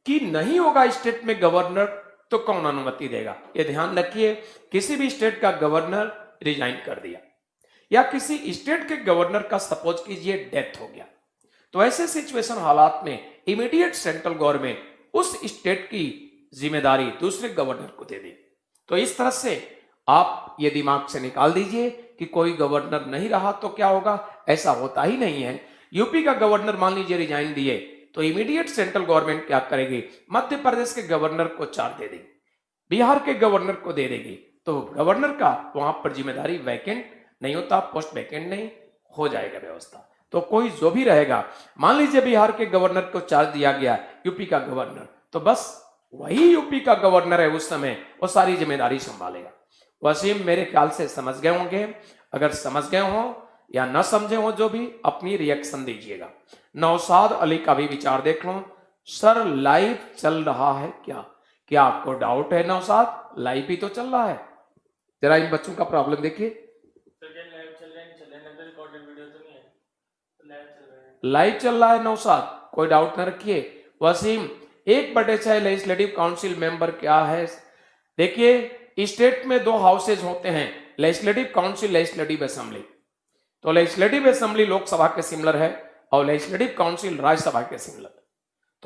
Speaker 1: कि नहीं होगा स्टेट में गवर्नर तो कौन अनुमति देगा, ये ध्यान रखिए। किसी भी स्टेट का गवर्नर रिजाइन कर दिया या किसी स्टेट के गवर्नर का सपोज कीजिए डेथ हो गया, तो ऐसे सिचुएशन हालात में इमीडिएट सेंट्रल गवर्नमेंट उस स्टेट की जिम्मेदारी दूसरे गवर्नर को दे देगी। तो इस तरह से आप ये दिमाग से निकाल दीजिए कि कोई गवर्नर नहीं रहा तो क्या होगा, ऐसा होता ही नहीं है। यूपी का गवर्नर मान लीजिए रिजाइन दिए, तो इमीडिएट सेंट्रल गवर्नमेंट क्या करेगी, मध्य प्रदेश के गवर्नर को चार्ज दे देगी, बिहार के गवर्नर को दे देगी, तो गवर्नर का वहां पर जिम्मेदारी वैकेंट नहीं होता, पोस्ट वैकेंट नहीं हो जाएगा व्यवस्था। तो कोई जो भी रहेगा, मान लीजिए बिहार के गवर्नर को चार्ज दिया गया यूपी का गवर्नर, तो बस वही यूपी का गवर्नर है उस समय, वो सारी जिम्मेदारी संभालेगा। वसीम मेरे ख्याल से समझ गए होंगे, अगर समझ गए हो या न समझे हो जो भी, अपनी रिएक्शन दीजिएगा। नौशाद अली का भी विचार देख लो। सर लाइव चल रहा है क्या आपको डाउट है नौशाद? लाइव भी तो चल रहा है, जरा इन बच्चों का प्रॉब्लम देखिए। लाइव चल रहा है नौशाद, कोई डाउट न रखिए। वसीम 1/6 लेजिस्लेटिव काउंसिल मेंबर क्या है? देखिए स्टेट में 2 हाउसेज होते हैं, लेजिस्लेटिव काउंसिल, लेजिस्लेटिव असेंबली। तो लेजिस्लेटिव असेंबली लोकसभा के सिमिलर है और लेजिस्लेटिव काउंसिल राज्यसभा के सिमिलर।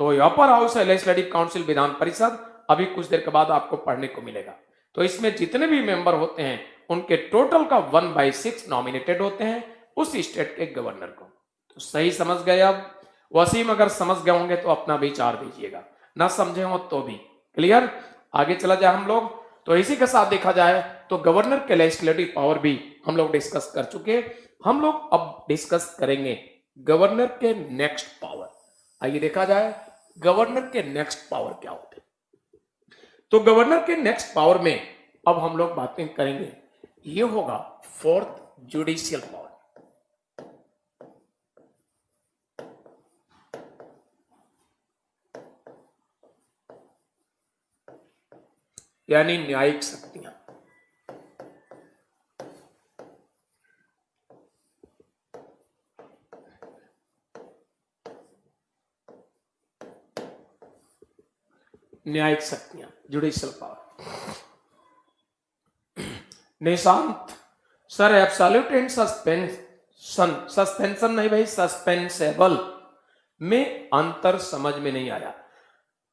Speaker 1: तो अपर हाउस है लेजिस्लेटिव काउंसिल विधान परिषद, अभी कुछ देर के बाद आपको पढ़ने को मिलेगा। तो इसमें जितने भी मेंबर होते हैं उनके टोटल का 1/6 नॉमिनेटेड होते हैं उस स्टेट के गवर्नर को। तो सही समझ गए? अब वसीम अगर समझ गए होंगे तो अपना विचार दीजिएगा, ना समझे हो तो भी। क्लियर? आगे चला जाए हम लोग। तो इसी के साथ देखा जाए तो गवर्नर के लेजिस्लेटिव पावर भी हम लोग डिस्कस कर चुके। हम लोग अब डिस्कस करेंगे गवर्नर के नेक्स्ट पावर। आइए देखा जाए गवर्नर के नेक्स्ट पावर क्या होते हैं। तो गवर्नर के नेक्स्ट पावर में अब हम लोग बातें करेंगे, ये होगा फोर्थ जुडिशियल पावर, यानी न्यायिक शक्तियां। न्यायिक शक्तियां, judicial power. Nishant sir, absolute and suspension नहीं भाई, सस्पेंसेबल में अंतर समझ में नहीं आया।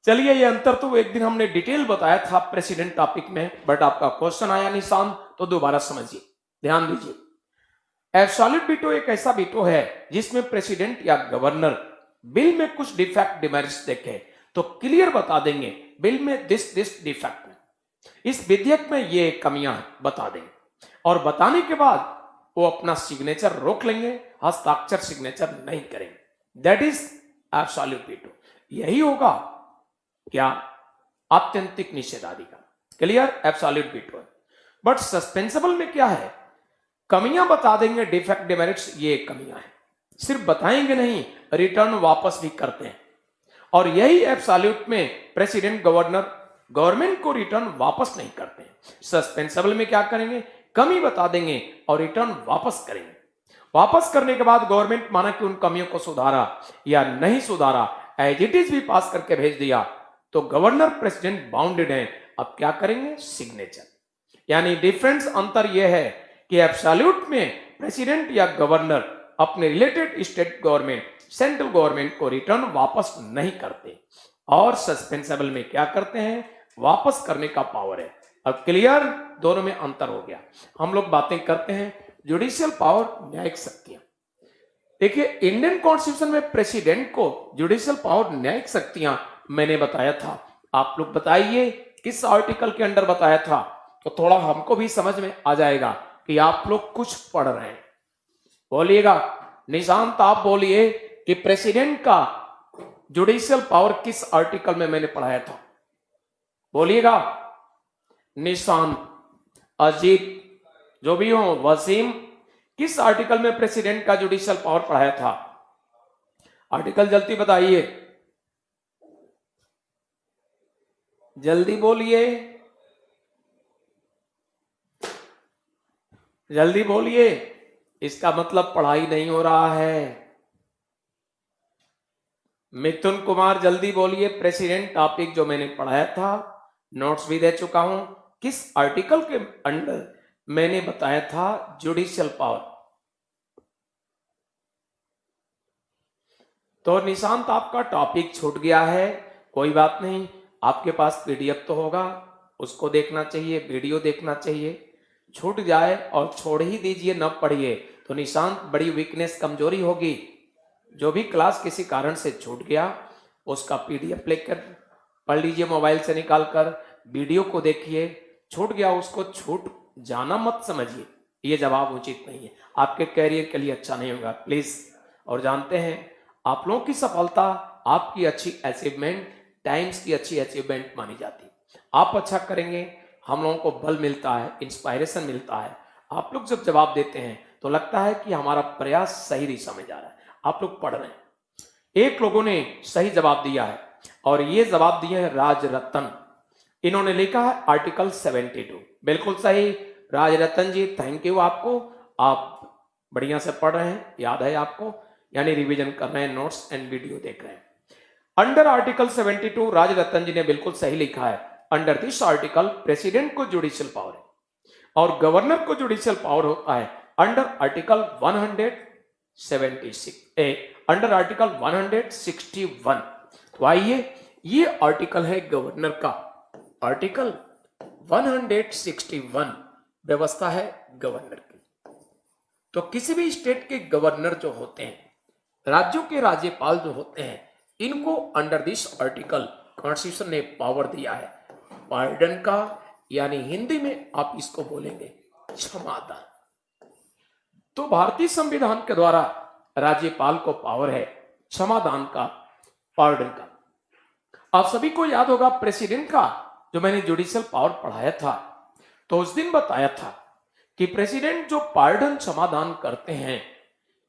Speaker 1: चलिए, ये अंतर तो एक दिन हमने डिटेल बताया था प्रेसिडेंट टॉपिक में, बट आपका क्वेश्चन आया निशांत, तो दोबारा समझिए, ध्यान दीजिए। एब्सोल्यूट वीटो एक ऐसा वीटो है जिसमें प्रेसिडेंट या गवर्नर बिल में कुछ डिफेक्ट डिमेरिट्स देखे तो क्लियर बता देंगे बिल में दिस डिफेक्ट है, इस विधेयक में ये कमियां बता देंगे, और बताने के बाद वो अपना सिग्नेचर रोक लेंगे, हस्ताक्षर सिग्नेचर नहीं करेंगे। That is absolute veto. यही होगा क्या? आत्यंतिक निषेधाधिकार। क्लियर? एब्सोल्यूट वीटो है। बट सस्पेंसिबल में क्या है? कमियां बता देंगे, डिफेक्ट डिमेरिट्स, ये कमियां हैं, सिर्फ बताएंगे नहीं, रिटर्न वापस भी करते हैं। और यही एब्सोल्यूट में प्रेसिडेंट गवर्नर गवर्नमेंट को रिटर्न वापस नहीं करते हैं। सस्पेंसिबल में क्या करेंगे? कमी बता देंगे और रिटर्न वापस करेंगे। वापस करने के बाद गवर्नमेंट माना कि उन कमियों को सुधारा या नहीं सुधारा, एज इट इज भी पास करके भेज दिया, तो गवर्नर प्रेसिडेंट बाउंडेड है, अब क्या करेंगे? सिग्नेचर। यानी डिफरेंस, अंतर यह है कि एब्सोल्यूट में प्रेसिडेंट या गवर्नर अपने related state government, central government को रिटर्न वापस नहीं करते, और सस्पेंसिबल में क्या करते हैं? वापस करने का पावर है। अब क्लियर? दोनों में अंतर हो गया। हम लोग बातें करते हैं जुडिशियल पावर, न्यायिक शक्तियां। देखिए, इंडियन कॉन्स्टिट्यूशन में प्रेसिडेंट को जुडिशियल पावर, न्यायिक शक्तियां मैंने बताया था। आप लोग बताइए किस आर्टिकल के अंडर बताया था, तो थोड़ा हमको भी समझ में आ जाएगा कि आप लोग कुछ पढ़ रहे हैं। बोलिएगा निशांत, आप बोलिए कि प्रेसिडेंट का जुडिशियल पावर किस आर्टिकल में मैंने पढ़ाया था? बोलिएगा निशांत, अजीत, जो भी हो, वसीम, किस आर्टिकल में प्रेसिडेंट का जुडिशियल पावर पढ़ाया था? आर्टिकल जल्दी बताइए, जल्दी बोलिए, जल्दी बोलिए, इसका मतलब पढ़ाई नहीं हो रहा है। मिथुन कुमार जल्दी बोलिए, प्रेसिडेंट टॉपिक जो मैंने पढ़ाया था, नोट्स भी दे चुका हूं, किस आर्टिकल के अंडर मैंने बताया था जुडिशियल पावर? तो निशांत, आपका टॉपिक छूट गया है, कोई बात नहीं, आपके पास पीडीएफ तो होगा, उसको देखना चाहिए, वीडियो देखना चाहिए। छूट जाए और छोड़ ही दीजिए, न पढ़िए, तो निशांत बड़ी वीकनेस, कमजोरी होगी। जो भी क्लास किसी कारण से छूट गया, उसका पीडीएफ लेकर पढ़ लीजिए, मोबाइल से निकालकर, वीडियो को देखिए। छूट गया उसको छूट जाना मत समझिए, ये जवाब उचित नहीं है, आपके कैरियर के लिए अच्छा नहीं होगा, प्लीज। और जानते हैं, आप लोगों की सफलता, आपकी अच्छी अचीवमेंट, टाइम्स की अच्छी अचीवमेंट मानी जाती है। आप अच्छा करेंगे, हम लोगों को बल मिलता है, इंस्पायरेशन मिलता है। आप लोग जब जवाब देते हैं तो लगता है कि हमारा प्रयास सही दिशा में जा रहा है। आप लोग पढ़ रहे हैं। एक लोगों ने सही जवाब दिया है, और ये जवाब दिए हैं राजरतन। इन्होंने लिखा है आर्टिकल 72, बिल्कुल सही। राजरतन जी, थैंक यू आपको, आप बढ़िया से पढ़ रहे हैं, याद है आपको, यानी रिवीजन कर रहे हैं, नोट्स एंड वीडियो देख रहे हैं। अंडर आर्टिकल 72 राजरतन जी ने बिल्कुल सही लिखा है, अंडर दिस आर्टिकल प्रेसिडेंट को जुडिशियल पावर है और गवर्नर को जुडिशियल पावर होता है अंडर आर्टिकल 161। तो आइए, ये आर्टिकल है गवर्नर का, आर्टिकल 161 व्यवस्था है गवर्नर की। तो किसी भी स्टेट के गवर्नर जो होते हैं, राज्यों के राज्यपाल जो होते हैं, इनको अंडर दिस आर्टिकल कॉन्स्टिट्यूशन ने पावर दिया है पार्डन का, यानी हिंदी में आप इसको बोलेंगे क्षमादान। तो भारतीय संविधान के द्वारा राज्यपाल को पावर है क्षमादान का, पार्डन का। आप सभी को याद होगा प्रेसिडेंट का, जो मैंने जुडिशियल पावर पढ़ाया था, तो उस दिन बताया था कि प्रेसिडेंट जो पार्डन क्षमादान करते हैं,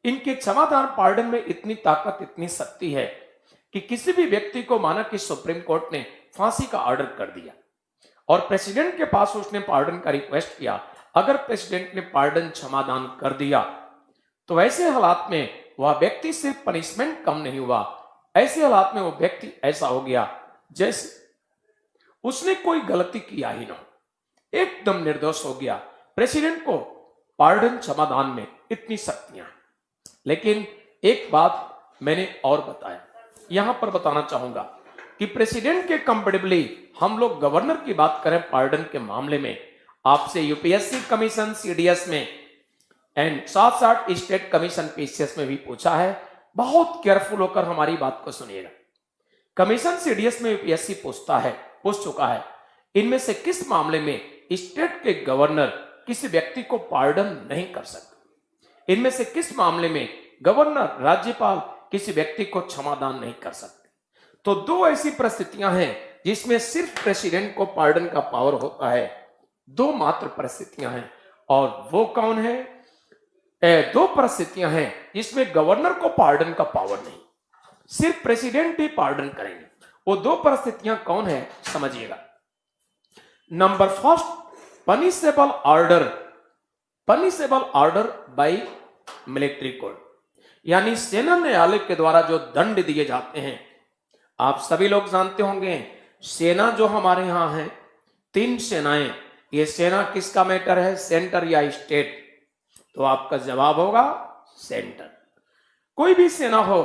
Speaker 1: इनके क्षमादान पार्डन में इतनी ताकत, इतनी शक्ति है कि किसी भी व्यक्ति को, माना कि सुप्रीम कोर्ट ने फांसी का ऑर्डर कर दिया और प्रेसिडेंट के पास उसने पार्डन का रिक्वेस्ट किया, अगर प्रेसिडेंट ने पार्डन क्षमादान कर दिया तो ऐसे हालात में वह व्यक्ति सिर्फ पनिशमेंट कम नहीं हुआ, ऐसे हालात में वो व्यक्ति ऐसा हो गया जैसे उसने कोई गलती किया ही ना, एकदम निर्दोष हो गया। प्रेसिडेंट को पार्डन क्षमादान में इतनी शक्तियां हैं। लेकिन एक बात मैंने और बताया, यहां पर बताना चाहूंगा कि प्रेसिडेंट के कंपैरेटिवली हम लोग गवर्नर की बात करें पार्डन के मामले में, आपसे यूपीएससी कमीशन सीडीएस में एंड साथ साथ स्टेट कमीशन पीसीएस में भी पूछा है। बहुत केयरफुल होकर हमारी बात को सुनिएगा। कमीशन सीडीएस में यूपीएससी पूछ चुका है, इनमें से किस मामले में स्टेट के गवर्नर किसी व्यक्ति को पार्डन नहीं कर सकते, इनमें से किस मामले में गवर्नर, राज्यपाल किसी व्यक्ति को क्षमादान नहीं कर सकते। तो दो ऐसी परिस्थितियां हैं जिसमें सिर्फ प्रेसिडेंट को पार्डन का पावर होता है, दो मात्र परिस्थितियां हैं। और वो कौन है? दो परिस्थितियां हैं जिसमें गवर्नर को पार्डन का पावर नहीं, सिर्फ प्रेसिडेंट ही पार्डन करेंगे। वो दो परिस्थितियां कौन है समझिएगा। Number first, punishable order by military court, यानी सेना न्यायालय के द्वारा जो दंड दिए जाते हैं। आप सभी लोग जानते होंगे, सेना जो हमारे यहां है, 3 सेनाएं, ये सेना किसका मैटर है, सेंटर या स्टेट? तो आपका जवाब होगा सेंटर। कोई भी सेना हो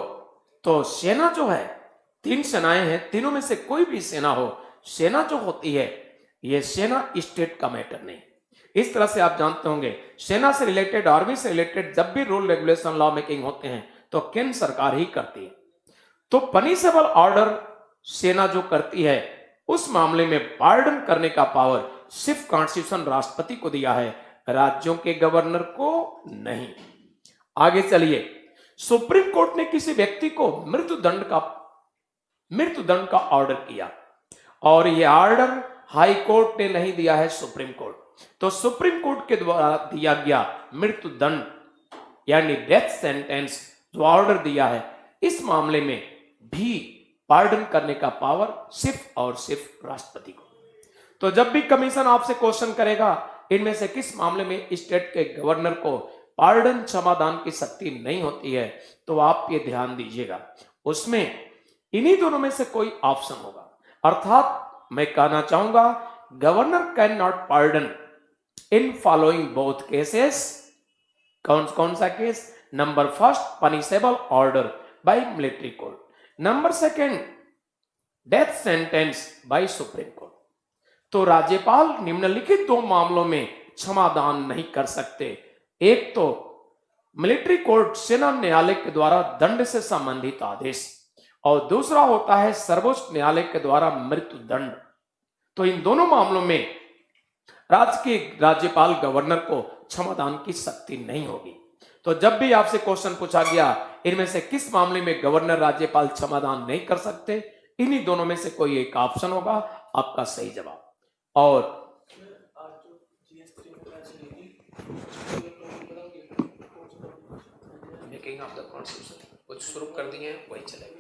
Speaker 1: तो सेना जो है, 3 सेनाएं हैं, तीनों में से कोई भी सेना हो, सेना जो होती है ये सेना स्टेट का मैटर नहीं। इस तरह से आप जानते होंगे, सेना से रिलेटेड, आर्मी से रिलेटेड जब भी रूल रेगुलेशन लॉ मेकिंग होते हैं तो केंद्र सरकार ही करती है। तो पनिशेबल ऑर्डर सेना जो करती है, उस मामले में पार्डन करने का पावर सिर्फ कॉन्स्टिट्यूशन राष्ट्रपति को दिया है, राज्यों के गवर्नर को नहीं। आगे चलिए, सुप्रीम कोर्ट ने किसी व्यक्ति को मृत्युदंड का ऑर्डर किया और यह ऑर्डर हाई कोर्ट ने नहीं दिया है, सुप्रीम कोर्ट। तो सुप्रीम कोर्ट के द्वारा दिया गया मृत्युदंड यानी डेथ सेंटेंस जो ऑर्डर दिया है, इस मामले में भी पार्डन करने का पावर सिर्फ और सिर्फ राष्ट्रपति को। तो जब भी कमीशन आपसे क्वेश्चन करेगा इनमें से किस मामले में स्टेट के गवर्नर को पार्डन क्षमादान की शक्ति नहीं होती है, तो आप ये ध्यान दीजिएगा, उसमें इन्हीं दोनों में से कोई ऑप्शन होगा। अर्थात मैं कहना चाहूंगा, governor can not pardon in following both cases. कौन सा case? Number first, punishable order by military court, number second, death sentence by supreme court. तो राज्यपाल निम्नलिखित 2 मामलों में क्षमादान नहीं कर सकते। एक तो मिलिट्री कोर्ट, सेना न्यायालय के द्वारा दंड से संबंधित आदेश, और दूसरा होता है सर्वोच्च न्यायालय के द्वारा मृत्युदंड। तो इन दोनों मामलों में राज्य के राज्यपाल गवर्नर को क्षमादान की शक्ति नहीं होगी। तो जब भी आपसे क्वेश्चन पूछा गया इनमें से किस मामले में गवर्नर राज्यपाल क्षमादान नहीं कर सकते, इन्हीं दोनों में से कोई एक ऑप्शन होगा आपका सही जवाब। और मेकिंग ऑफ द कॉन्स्टिट्यूशन कुछ शुरू कर दिए हैं, वही चलेगा।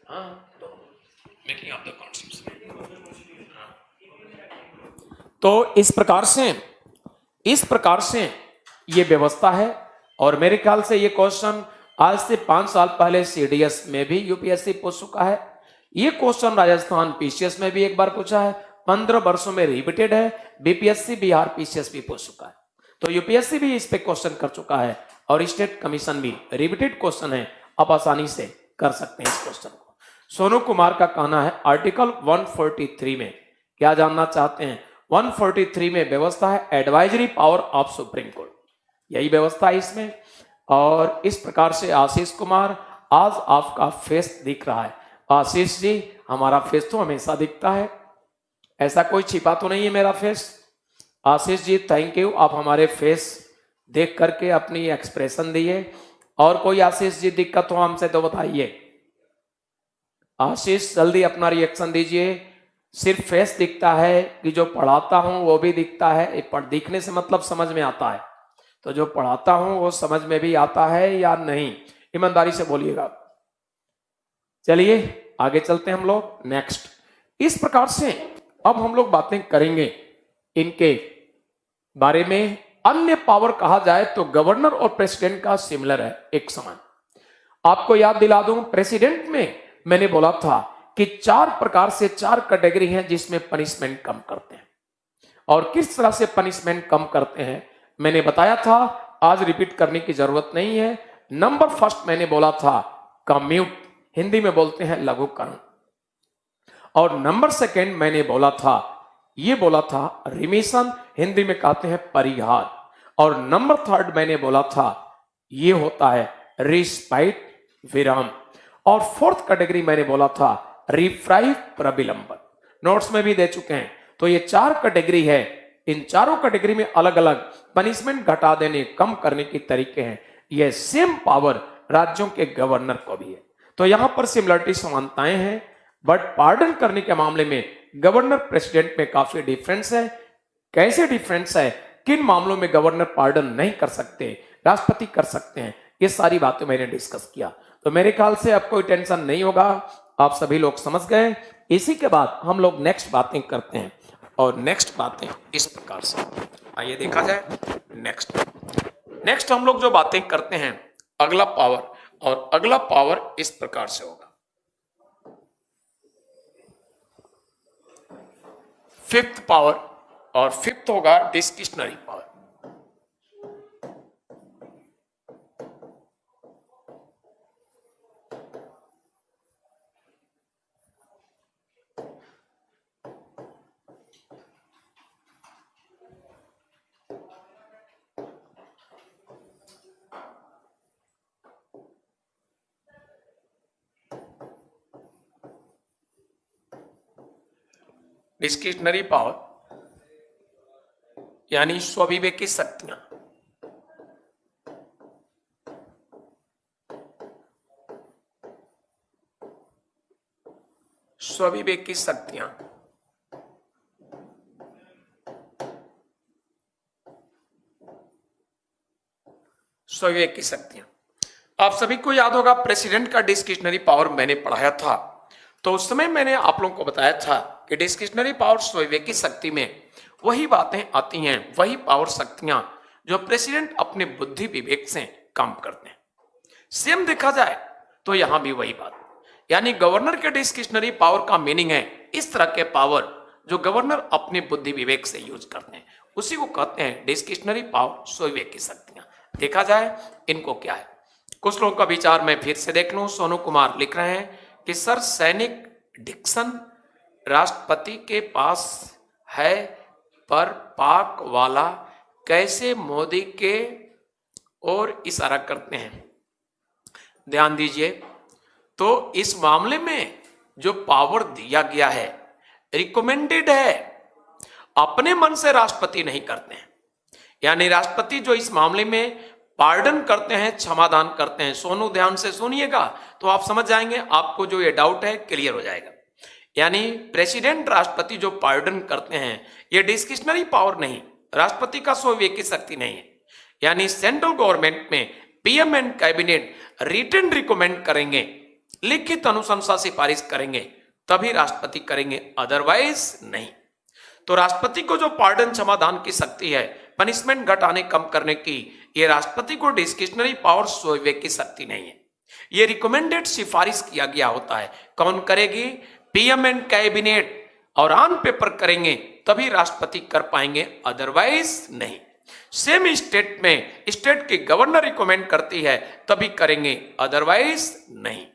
Speaker 1: हाँ, मेकिंग ऑफ द कॉन्स्टिट्यूशन। तो इस प्रकार से ये व्यवस्था है। और मेरे ख्याल से ये क्वेश्चन आज से 5 साल पहले सीडीएस में भी यूपीएससी पूछ चुका है। ये क्वेश्चन राजस्थान पीसीएस में भी एक बार पूछा है, 15 वर्षों में रिपीटेड है, बीपीएससी बिहार पीसीएस भी पूछ चुका है। तो यूपीएससी भी इस पे क्वेश्चन कर चुका है और स्टेट कमीशन भी रिपीटेड क्वेश्चन है, आप आसानी से कर सकते हैं इस क्वेश्चन को। सोनू कुमार का कहना है आर्टिकल 143 में क्या जानना चाहते हैं? 143 में व्यवस्था है advisory power of supreme court, यही व्यवस्था है इसमें। और इस प्रकार से आशीष कुमार, आज आपका फेस दिख रहा है। आशीष जी, हमारा फेस तो हमेशा दिखता है, ऐसा कोई छिपा तो नहीं है मेरा face. Ashish ji thank you, आप हमारे फेस देख करके अपनी एक्सप्रेशन दिए। और कोई आशीष जी दिक्कत हो हमसे तो बताइए। आशीष जल्दी अपना रिएक्शन दीजिए। सिर्फ फेस दिखता है कि जो पढ़ाता हूं वो भी दिखता है? दिखने से मतलब समझ में आता है, तो जो पढ़ाता हूं वो समझ में भी आता है या नहीं, ईमानदारी से बोलिएगा। चलिए आगे चलते हैं हम लोग नेक्स्ट। इस प्रकार से अब हम लोग बातें करेंगे इनके बारे में। अन्य पावर कहा जाए तो गवर्नर और प्रेसिडेंट का सिमिलर है, एक समान। आपको याद दिला दूं, प्रेसिडेंट में मैंने बोला था कि 4 प्रकार से 4 कैटेगरी हैं जिसमें पनिशमेंट कम करते हैं। और किस तरह से पनिशमेंट कम करते हैं मैंने बताया था, आज रिपीट करने की जरूरत नहीं है। नंबर फर्स्ट मैंने बोला था कम्यूट, हिंदी में बोलते हैं लघुकरण। और नंबर सेकंड मैंने बोला था रिमिशन, हिंदी में कहते हैं परिहार। और नंबर थर्ड मैंने बोला था ये होता है रिस्पाइट, विराम। और फोर्थ कैटेगरी मैंने बोला था रिफ्राइव, प्रविलंबन। नोट्स में भी दे चुके हैं। तो ये 4 कैटेगरी है, इन चारों कैटेगरी में अलग अलग पनिशमेंट घटा देने, कम करने की तरीके हैं। ये सेम पावर राज्यों के गवर्नर को भी है। तो यहां पर सिमिलरिटी, समानताएं हैं, बट पार्डन करने के मामले में गवर्नर प्रेसिडेंट में काफी डिफरेंस है। कैसे डिफरेंस है, किन मामलों में गवर्नर पार्डन नहीं कर सकते, राष्ट्रपति कर सकते हैं, ये सारी बातें मैंने डिस्कस किया। तो मेरे ख्याल से अब कोई टेंशन नहीं होगा, आप सभी लोग समझ गए। इसी के बाद हम लोग नेक्स्ट बातें करते हैं। और नेक्स्ट बातें इस प्रकार से, आइए देखा जाए नेक्स्ट हम लोग जो बातें करते हैं अगला पावर, और अगला पावर इस प्रकार से होगा। 5th पावर, और 5th होगा डिस्क्रिशनरी पावर। डिस्क्रिशनरी पावर यानी स्वविवेकी शक्तियां। स्वविवेकी शक्तियां स्वविवेकी शक्तियां आप सभी को याद होगा, प्रेसिडेंट का डिस्क्रिशनरी पावर मैंने पढ़ाया था। तो उस समय मैंने आप लोगों को बताया था कि डिस्क्रिशनरी पावर स्वविवेकी शक्ति में वही बातें आती हैं, वही पावर शक्तियां जो प्रेसिडेंट अपने बुद्धि विवेक से काम करते हैं। सेम देखा जाए तो यहां भी वही बात, यानी गवर्नर के डिस्क्रिशनरी पावर का मीनिंग है इस तरह के पावर जो गवर्नर अपने बुद्धि विवेक से यूज करते हैं, उसी को कहते हैं डिस्क्रिशनरी पावर, स्वविवेकी शक्तियां। देखा जाए इनको क्या है, कुछ लोगों का विचार मैं फिर से देख लूं। सोनू कुमार लिख रहे हैं कि सर सैनिक डिक्सन राष्ट्रपति के पास है, पर पाक वाला कैसे मोदी के ओर इशारा करते हैं। ध्यान दीजिए, तो इस मामले में जो पावर दिया गया है रिकमेंडेड है, अपने मन से राष्ट्रपति नहीं करते हैं। यानी राष्ट्रपति जो इस मामले में पार्डन करते हैं, क्षमादान करते हैं। सोनू ध्यान से सुनिएगा तो आप समझ जाएंगे, आपको जो ये डाउट है क्लियर हो जाएगा। यानी प्रेसिडेंट, राष्ट्रपति जो पार्डन करते हैं, ये डिस्क्रिशनरी पावर नहीं, राष्ट्रपति का स्वविवेकी शक्ति नहीं है। यानी सेंट्रल गवर्नमेंट में PM and cabinet written recommend करेंगे, लिखित अनुशंसा सिफारिश करेंगे, तभी राष्ट्रपति करेंगे, अदरवाइज नहीं। तो राष्ट्रपति को जो पार्डन, क्षमादान की शक्ति है, पनिशमेंट घटाने, कम करने की, ये राष्ट्रपति को डिस्क्रिशनरी पावर, स्वविवेकी शक्ति नहीं है। ये रिकमेंडेड, सिफारिश किया गया होता है। कौन करेगी? पीएम एंड कैबिनेट, और ऑन पेपर करेंगे तभी राष्ट्रपति कर पाएंगे, अदरवाइज नहीं। सेम स्टेट में स्टेट की गवर्नर रिकमेंड करती है तभी करेंगे, अदरवाइज नहीं।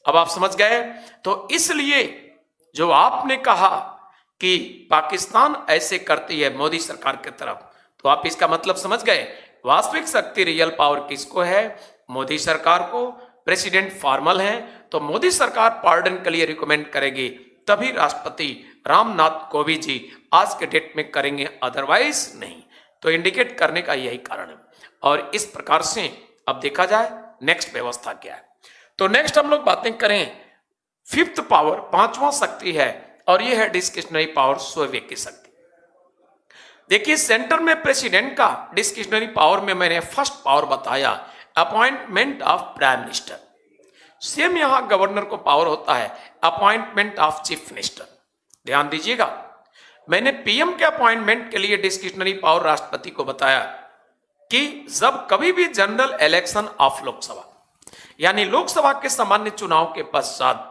Speaker 1: अब आप समझ गए। तो इसलिए जो आपने कहा कि पाकिस्तान ऐसे करती है मोदी सरकार की तरफ, तो आप इसका मतलब समझ गए। वास्तविक शक्ति रियल पावर किसको है? मोदी सरकार को। प्रेसिडेंट फॉर्मल है तो मोदी सरकार पार्डन के लिए रिकमेंड करेगी तभी राष्ट्रपति रामनाथ कोविंद जी आज के डेट में करेंगे, अदरवाइज नहीं। तो इंडिकेट करने का यही कारण है। और इस प्रकार से अब देखा जाए नेक्स्ट व्यवस्था क्या है। तो नेक्स्ट हम लोग बातें करें फिफ्थ पावर, पांचवा शक्ति है और यह है डिस्क्रिशनरी पावर, स्वयं की शक्ति। देखिए सेंटर में प्रेसिडेंट का डिस्क्रिशनरी पावर में मैंने फर्स्ट पावर बताया appointment of prime minister. Same यहां गवर्नर को पावर होता है अपॉइंटमेंट ऑफ चीफ मिनिस्टर। ध्यान दीजिएगा, मैंने पीएम के अपॉइंटमेंट के लिए डिस्क्रिशनरी पावर राष्ट्रपति को बताया कि जब कभी भी जनरल इलेक्शन ऑफ लोकसभा यानी लोकसभा के सामान्य चुनाव के पश्चात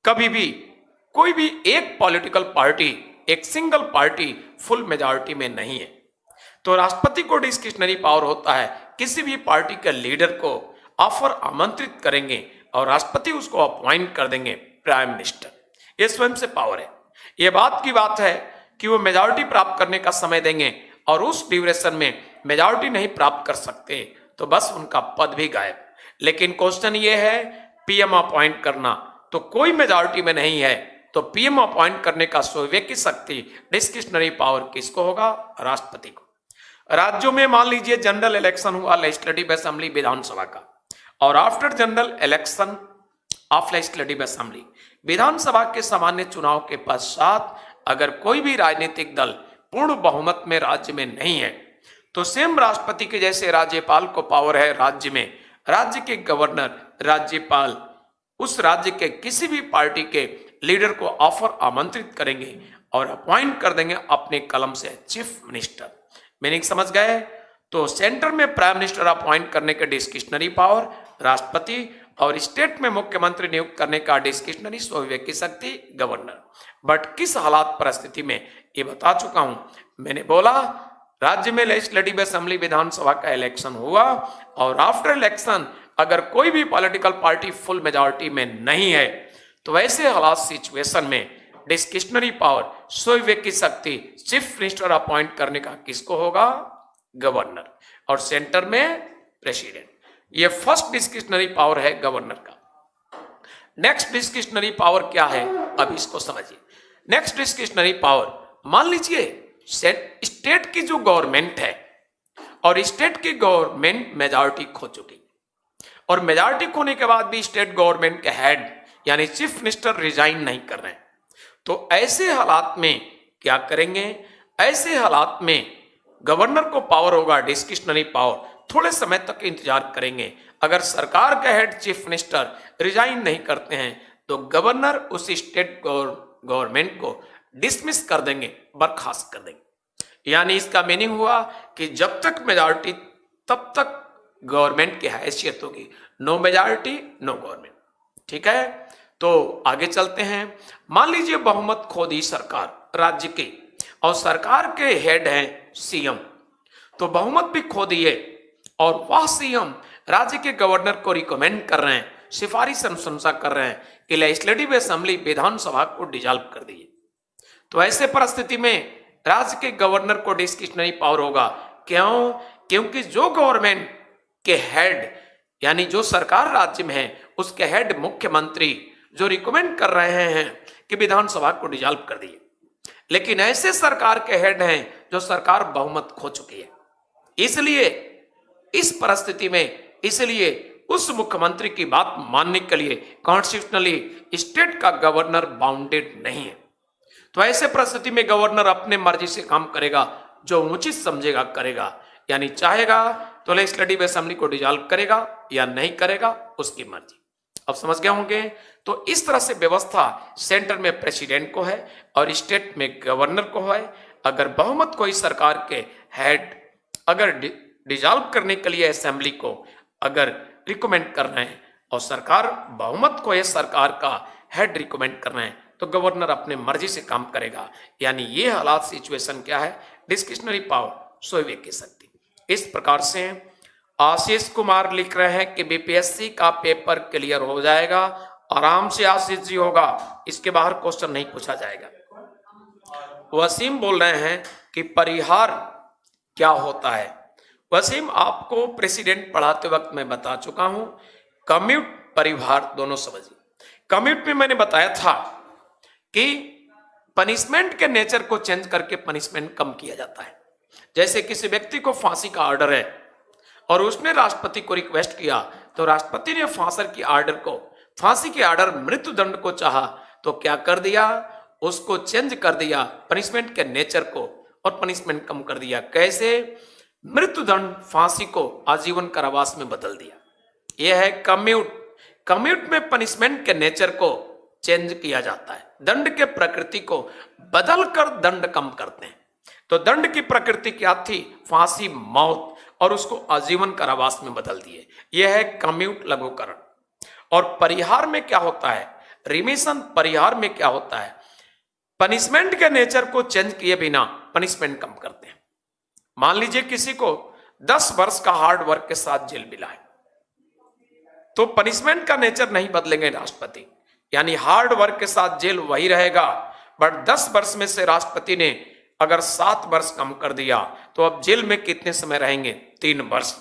Speaker 1: कभी भी कोई भी एक पॉलिटिकल पार्टी, एक सिंगल पार्टी फुल मेजॉरिटी में नहीं है, तो राष्ट्रपति को डिस्क्रिशनरी पावर होता है किसी भी पार्टी के लीडर को ऑफर आमंत्रित करेंगे और राष्ट्रपति उसको अपॉइंट कर देंगे प्राइम मिनिस्टर। ये स्वयं से पावर है। ये बात की बात है कि वो मेजॉरिटी प्राप्त करने का समय देंगे और उस ड्यूरेशन में मेजॉरिटी नहीं प्राप्त कर सकते तो बस उनका पद भी गायब। लेकिन क्वेश्चन ये है पीएम अपॉइंट करना, तो कोई मेजॉरिटी में नहीं है तो पीएम अपॉइंट करने का स्वयं की शक्ति डिस्क्रिशनरी पावर किसको होगा? राष्ट्रपति को। राज्यों में मान लीजिए जनरल इलेक्शन हुआ लेजिस्लेटिव असेंबली विधानसभा का, और after general election of legislative assembly विधानसभा के सामान्य चुनाव के पश्चात अगर कोई भी राजनीतिक दल पूर्ण बहुमत में राज्य में नहीं है तो सेम राष्ट्रपति के जैसे राज्यपाल को पावर है राज्य में, राज्य के गवर्नर, राज्यपाल उस राज्य के किसी भी पार्टी के लीडर को ऑफर आमंत्रित करेंगे और अपॉइंट कर देंगे अपने कलम से चीफ मिनिस्टर। मीनिंग समझ गए? तो सेंटर में प्राइम मिनिस्टर अपॉइंट करने के डिस्क्रिशनरी पावर राष्ट्रपति और स्टेट में मुख्यमंत्री नियुक्त करने का डिस्क्रिशनरी स्वयं की शक्ति गवर्नर। बट किस हालात परिस्थिति में, ये बता चुका हूं। मैंने बोला राज्य में लेजिस्लेटिव असेंबली विधानसभा का इलेक्शन हुआ और आफ्टर इलेक्शन अगर कोई भी पॉलिटिकल पार्टी फुल मेजॉरिटी में नहीं है तो ऐसे हालात सिचुएशन में डिस्क्रिशनरी पावर स्वयं की शक्ति चीफ मिनिस्टर अपॉइंट करने का किसको होगा? गवर्नर। और सेंटर में प्रेसिडेंट। ये फर्स्ट डिस्क्रिशनरी पावर है गवर्नर का। नेक्स्ट डिस्क्रिशनरी पावर क्या है अब इसको समझिए। नेक्स्ट डिस्क्रिशनरी पावर, मान लीजिए स्टेट की जो गवर्नमेंट है और स्टेट की गवर्नमेंट मेजॉरिटी खो चुकी और मेजॉरिटी खोने के बाद भी स्टेट गवर्नमेंट के हेड यानी चीफ मिनिस्टर रिजाइन नहीं कर रहे हैं, तो ऐसे हालात में क्या करेंगे? ऐसे हालात में गवर्नर को पावर होगा डिस्क्रिशनरी पावर, थोड़े समय तक इंतजार करेंगे। अगर सरकार के हेड चीफ मिनिस्टर रिजाइन नहीं करते हैं तो गवर्नर उस स्टेट गवर्नमेंट को डिसमिस कर देंगे, बर्खास्त कर देंगे। यानी इसका मीनिंग हुआ कि जब तक मेजॉरिटी तब तक गवर्नमेंट की हैसियत होगी, नो मेजॉरिटी नो गवर्नमेंट। ठीक है, तो आगे चलते हैं। मान लीजिए बहुमत खो दी सरकार राज्य की और सरकार के हेड हैं सीएम, तो बहुमत भी खो दिए और वह सीएम राज्य के गवर्नर को रिकमेंड कर रहे हैं, सिफारिश अनुशंसा कर रहे हैं कि लेजिस्लेटिव असेंबली विधानसभा को डिसॉल्व कर दिए। तो ऐसे परिस्थिति में राज्य के गवर्नर को डिस्क्रिशनरी पावर होगा। क्यों? क्योंकि जो गवर्नमेंट के हेड यानी जो सरकार राज्य में है उसके हेड मुख्यमंत्री जो रिकमेंड कर रहे हैं कि विधानसभा को डिसॉल्व कर दिए, लेकिन ऐसे सरकार के हेड हैं जो सरकार बहुमत खो चुकी है। इसलिए इस परिस्थिति में इसलिए उस मुख्यमंत्री की बात मानने के लिए कॉन्स्टिट्यूशनली स्टेट का गवर्नर बाउंडेड नहीं है। तो ऐसे परिस्थिति में गवर्नर अपने मर्जी से काम करेगा, जो उचित समझेगा करेगा। यानी चाहेगा तो लेजिस्लेटिव असेंबली को डिसॉल्व करेगा या नहीं करेगा, उसकी मर्जी। अब समझ गए होंगे। तो इस तरह से व्यवस्था सेंटर में प्रेसिडेंट को है और स्टेट में गवर्नर को है। अगर बहुमत कोई सरकार के हेड अगर डिसॉल्व करने के लिए असेंबली को अगर रिकमेंड कर रहे हैं और सरकार बहुमत को ये सरकार का हेड रिकमेंड कर रहे हैं तो गवर्नर अपने मर्जी से काम करेगा। यानी ये हालात सिचुएशन क्या है? डिस्क्रिशनरी पावर सोए की शक्ति। इस प्रकार से आशीष कुमार लिख रहे हैं कि बीपीएससी का पेपर क्लियर हो जाएगा, आराम से आशीष जी होगा, इसके बाहर क्वेश्चन नहीं पूछा जाएगा। वसीम बोल रहे हैं कि परिहार क्या होता है। वसीम, आपको प्रेसिडेंट पढ़ाते वक्त मैं बता चुका हूं, कम्यूट परिहार दोनों समझिए। कम्यूट में मैंने बताया था कि पनिशमेंट के नेचर को चेंज करके पनिशमेंट कम किया जाता है। जैसे किसी व्यक्ति को फांसी का ऑर्डर है और उसने राष्ट्रपति को रिक्वेस्ट किया, तो राष्ट्रपति ने फांसी के ऑर्डर मृत्यु दंड को चाहा, तो क्या कर दिया, उसको चेंज कर दिया पनिशमेंट के नेचर को, और पनिशमेंट कम कर दिया। कैसे? मृत्यु दंड फांसी को आजीवन कारावास में बदल दिया। यह है कम्यूट। कम्यूट में पनिशमेंट के नेचर को चेंज किया जाता है, दंड के प्रकृति को बदलकर दंड कम करते हैं। तो दंड की प्रकृति क्या थी? फांसी, मौत, और उसको आजीवन कारावास में बदल दिए। यह है कम्यूट लघुकरण। और परिहार में क्या होता है? रिमिशन। परिहार में क्या होता है? पनिशमेंट के नेचर को चेंज किए बिना पनिशमेंट कम करते हैं। मान लीजिए किसी को 10 वर्ष का हार्ड वर्क के साथ जेल मिला है, तो पनिशमेंट का नेचर नहीं बदलेंगे राष्ट्रपति, यानी हार्ड वर्क के साथ जेल वही रहेगा, बट 10 वर्ष में से राष्ट्रपति ने अगर 7 वर्ष कम कर दिया, तो अब जेल में कितने समय रहेंगे? 3 वर्ष।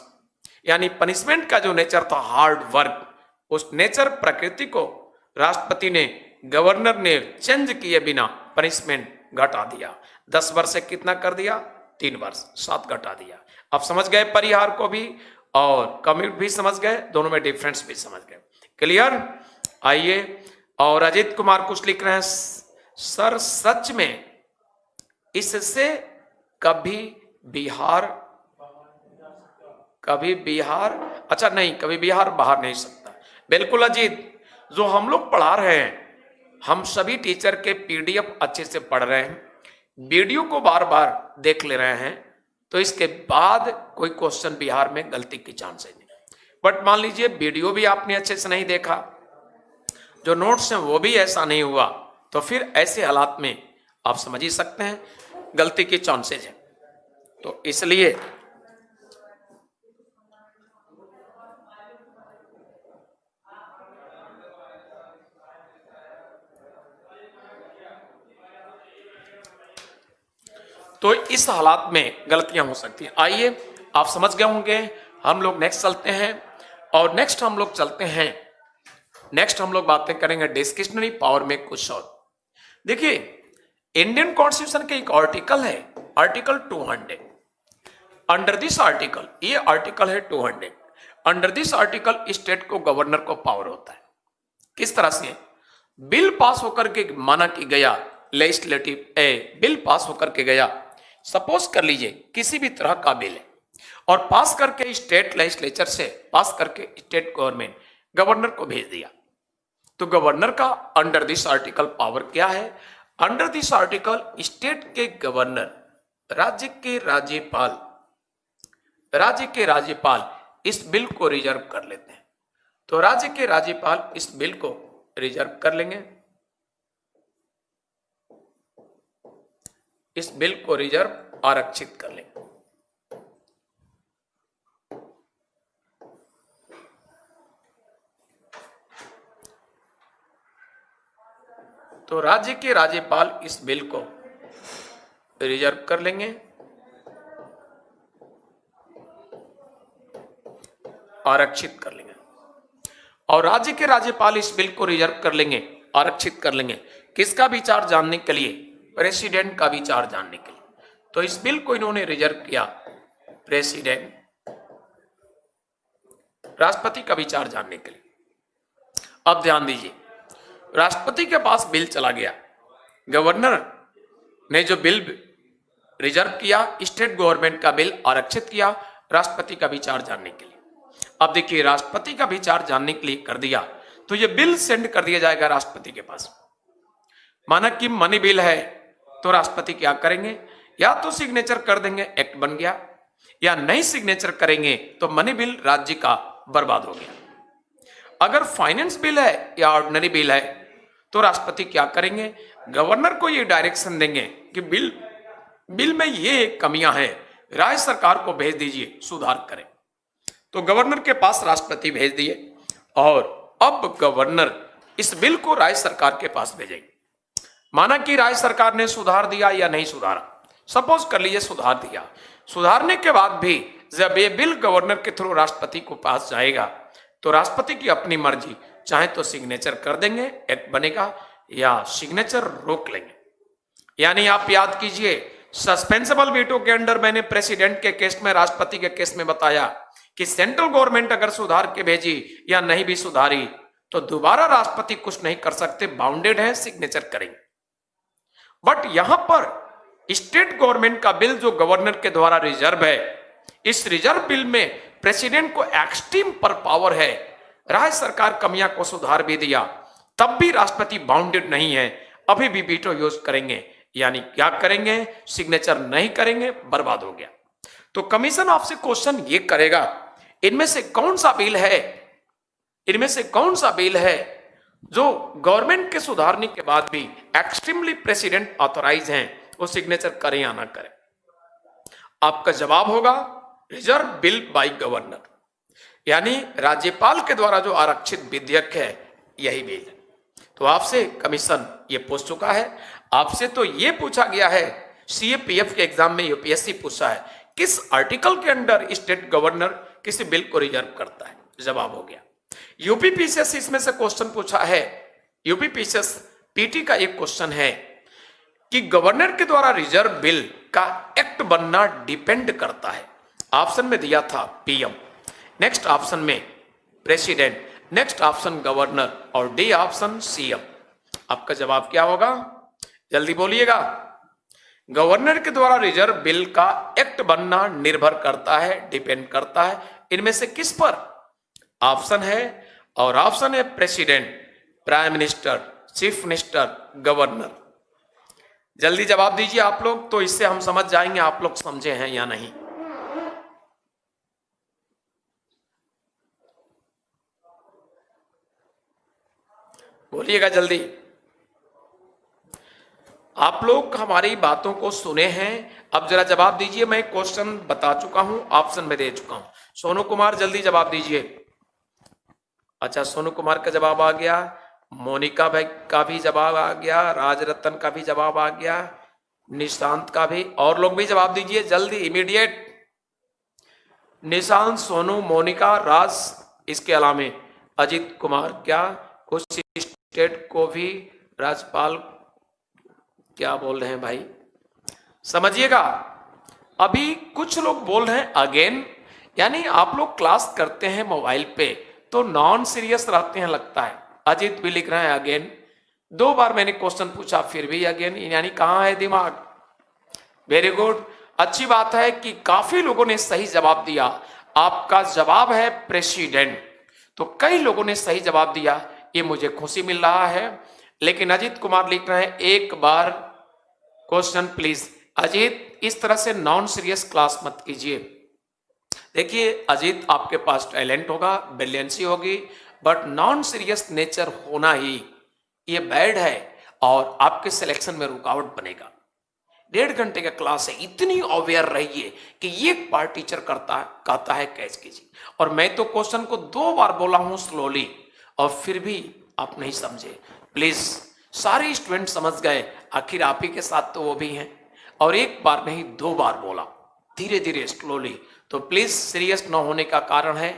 Speaker 1: यानी पनिशमेंट का जो नेचर था हार्ड वर्क, उस नेचर प्रकृति को राष्ट्रपति ने, गवर्नर ने चेंज किए बिना पनिशमेंट घटा दिया। 10 वर्ष से कितना कर दिया? 3 वर्ष, 7 घटा दिया। अब समझ गए परिहार को भी और कम्यूट भी समझ गए, दोनों में डिफरेंस भी समझ गए। क्लियर? आइए, और अजीत कुमार कुछ लिख रहे हैं, सर सच में इससे कभी बिहार अच्छा नहीं, कभी बिहार बाहर नहीं सकता। बिल्कुल अजीत, जो हम लोग पढ़ा रहे हैं, हम सभी टीचर के पीडीएफ अच्छे से पढ़ रहे हैं, वीडियो को बार बार देख ले रहे हैं, तो इसके बाद कोई क्वेश्चन बिहार में गलती की चांस नहीं। बट मान लीजिए वीडियो भी आपने अच्छे से नहीं देखा, जो नोट्स हैं वो भी ऐसा नहीं हुआ, तो फिर ऐसे हालात में आप समझ ही सकते हैं गलती की चांसेज है। तो इसलिए इस हालात में गलतियां हो सकती हैं। आइए, आप समझ गए होंगे। हम लोग नेक्स्ट चलते हैं, और नेक्स्ट हम लोग बातें करेंगे डिस्क्रिशनरी पावर में कुछ और। देखिए, इंडियन कॉन्स्टिट्यूशन के एक आर्टिकल है, आर्टिकल 200। अंडर दिस आर्टिकल, ये आर्टिकल है 200, अंडर दिस आर्टिकल स्टेट को, गवर्नर को पावर होता है। किस तरह से? बिल पास होकर के माना कि गया, लेजिस्लेटिव बिल पास होकर के गया, सपोज कर लीजिए किसी भी तरह का बिल है, और पास करके स्टेट लेजिस्लेचर से पास करके स्टेट गवर्नमेंट गवर्नर को भेज दिया, तो गवर्नर का अंडर दिस आर्टिकल पावर क्या है? अंडर दिस आर्टिकल स्टेट के गवर्नर, राज्य के राज्यपाल इस बिल को रिजर्व कर लेते हैं। तो राज्य के राज्यपाल इस बिल को रिजर्व कर लेंगे, इस बिल को रिजर्व आरक्षित कर लेंगे। तो राज्य के राज्यपाल इस बिल को रिजर्व कर लेंगे, आरक्षित कर लेंगे। और राज्य के राज्यपाल इस बिल को रिजर्व कर लेंगे, आरक्षित कर लेंगे, किसका विचार जानने के लिए? प्रेसिडेंट का विचार जानने के लिए। तो इस बिल को इन्होंने रिजर्व किया, प्रेसिडेंट, राष्ट्रपति का विचार जानने के लिए। अब ध्यान दीजिए, राष्ट्रपति के पास बिल चला गया, गवर्नर ने जो बिल रिजर्व किया, स्टेट गवर्नमेंट का बिल आरक्षित किया राष्ट्रपति का विचार जानने के लिए। अब देखिए, राष्ट्रपति का विचार जानने के लिए कर दिया, तो ये बिल सेंड कर दिया जाएगा राष्ट्रपति के पास। माना कि मनी बिल है, तो राष्ट्रपति क्या करेंगे? या तो सिग्नेचर कर देंगे, एक्ट बन गया, या नहीं सिग्नेचर करेंगे तो मनी बिल राज्य का बर्बाद हो गया। अगर फाइनेंस बिल है या ऑर्डिनरी बिल है, तो राष्ट्रपति क्या करेंगे? गवर्नर को ये डायरेक्शन देंगे कि बिल में ये कमियां हैं, राज्य सरकार को भेज दीजिए, सुधार करें। तो गवर्नर के पास राष्ट्रपति भेज दिए और अब गवर्नर इस बिल को राज्य सरकार के पास भेजेंगे। माना कि राज्य सरकार ने सुधार दिया या नहीं सुधारा, सपोज कर लीजिए सुधार दिया। सुधारने के बाद भी जब ये बिल गवर्नर के थ्रू राष्ट्रपति को पास जाएगा तो राष्ट्रपति की अपनी मर्जी, चाहे तो सिग्नेचर कर देंगे, एक्ट बनेगा, या सिग्नेचर रोक लेंगे। यानी आप याद कीजिए, सस्पेंसिबल वीटो के अंडर मैंने प्रेसिडेंट के केस में, राष्ट्रपति के केस में बताया कि सेंट्रल गवर्नमेंट अगर सुधार के भेजी या नहीं भी सुधारी तो दोबारा राष्ट्रपति कुछ नहीं कर सकते, बाउंडेड है, सिग्नेचर करेंगे। बट यहां पर स्टेट गवर्नमेंट का बिल जो गवर्नर के द्वारा रिजर्व है, इस रिजर्व बिल में प्रेसिडेंट को एक्सट्रीम पर पावर है। राज्य सरकार कमियां को सुधार भी दिया, तब भी राष्ट्रपति बाउंडेड नहीं है, अभी भी वीटो यूज करेंगे। यानी क्या करेंगे, सिग्नेचर नहीं करेंगे, बर्बाद हो गया। तो कमीशन आपसे क्वेश्चन ये करेगा, इनमें से कौन सा बिल है, इनमें से कौन सा बिल है जो गवर्नमेंट के सुधारने के बाद भी एक्सट्रीमली प्रेसिडेंट ऑथराइज हैं, वो सिग्नेचर करें या ना करें। आपका जवाब होगा रिजर्व बिल बाय गवर्नर, यानी राज्यपाल के द्वारा जो आरक्षित विधेयक है, यही बिल है। तो आपसे कमीशन ये पूछ चुका है। आपसे तो ये पूछा गया है, सीएपीएफ के एग्जाम में यूपीएससी पूछा है, किस आर्टिकल के अंडर स्टेट गवर्नर किसी बिल को रिजर्व करता है। जवाब हो गया। यूपीपीसीएस इसमें से क्वेश्चन पूछा है, यूपीपीसीएस पीटी का एक क्वेश्चन है कि गवर्नर के द्वारा रिजर्व बिल का एक्ट बनना डिपेंड करता है। ऑप्शन में दिया था पीएम, नेक्स्ट ऑप्शन में प्रेसिडेंट, नेक्स्ट ऑप्शन गवर्नर और डी ऑप्शन सीएम। आपका जवाब क्या होगा, जल्दी बोलिएगा। गवर्नर के द्वारा रिजर्व बिल का एक्ट बनना निर्भर करता है, डिपेंड करता है, इनमें से किस पर? ऑप्शन है, और ऑप्शन है president, prime minister, chief minister, governor. जल्दी जवाब दीजिए आप लोग, तो इससे हम समझ जाएंगे आप लोग समझे हैं या नहीं। बोलिएगा जल्दी। आप लोग हमारी बातों को सुने हैं, अब जरा जवाब दीजिए। मैं क्वेश्चन बता चुका हूं, ऑप्शन में दे चुका हूं। सोनू कुमार जल्दी जवाब दीजिए। अच्छा, सोनू कुमार का जवाब आ गया, मोनिका भाई का भी जवाब आ गया, राजरतन का भी जवाब आ गया, निशांत का भी। और लोग भी जवाब दीजिए जल्दी, इमीडिएट। निशांत, सोनू, मोनिका, राज, इसके अलावा अजीत कुमार, क्या कुछ स्टेट को भी राज्यपाल क्या बोल रहे हैं भाई, समझिएगा। अभी कुछ लोग बोल रहे हैं अगेन, यानी आप लोग क्लास करते हैं मोबाइल पे तो नॉन सीरियस रहते हैं लगता है। अजीत भी लिख रहे हैं अगेन, 2 बार मैंने क्वेश्चन पूछा फिर भी अगेन, यानी कहां है दिमाग। वेरी गुड, अच्छी बात है कि काफी लोगों ने सही जवाब दिया। आपका जवाब है प्रेसिडेंट, तो कई लोगों ने सही जवाब दिया, ये मुझे खुशी मिल रहा है। लेकिन अजीत कुमार लिख रहे हैं एक बार क्वेश्चन प्लीज। अजीत, इस तरह से नॉन सीरियस क्लास मत कीजिए। देखिए अजीत, आपके पास टैलेंट होगा, ब्रिलियंसी होगी, बट नॉन सीरियस नेचर होना ही ये बैड है और आपके सिलेक्शन में रुकावट बनेगा। 1.5 घंटे का क्लास है, इतनी अवेयर रहिए कि एक बार टीचर कहता है कैच कीजिए। और मैं तो क्वेश्चन को 2 बार बोला हूं स्लोली, और फिर भी आप नहीं समझे। प्लीज, सारे स्टूडेंट समझ गए, आखिर आप ही के साथ तो वो भी हैं। और एक बार नहीं 2 बार बोला, धीरे धीरे स्लोली। तो प्लीज सीरियस न होने का कारण है।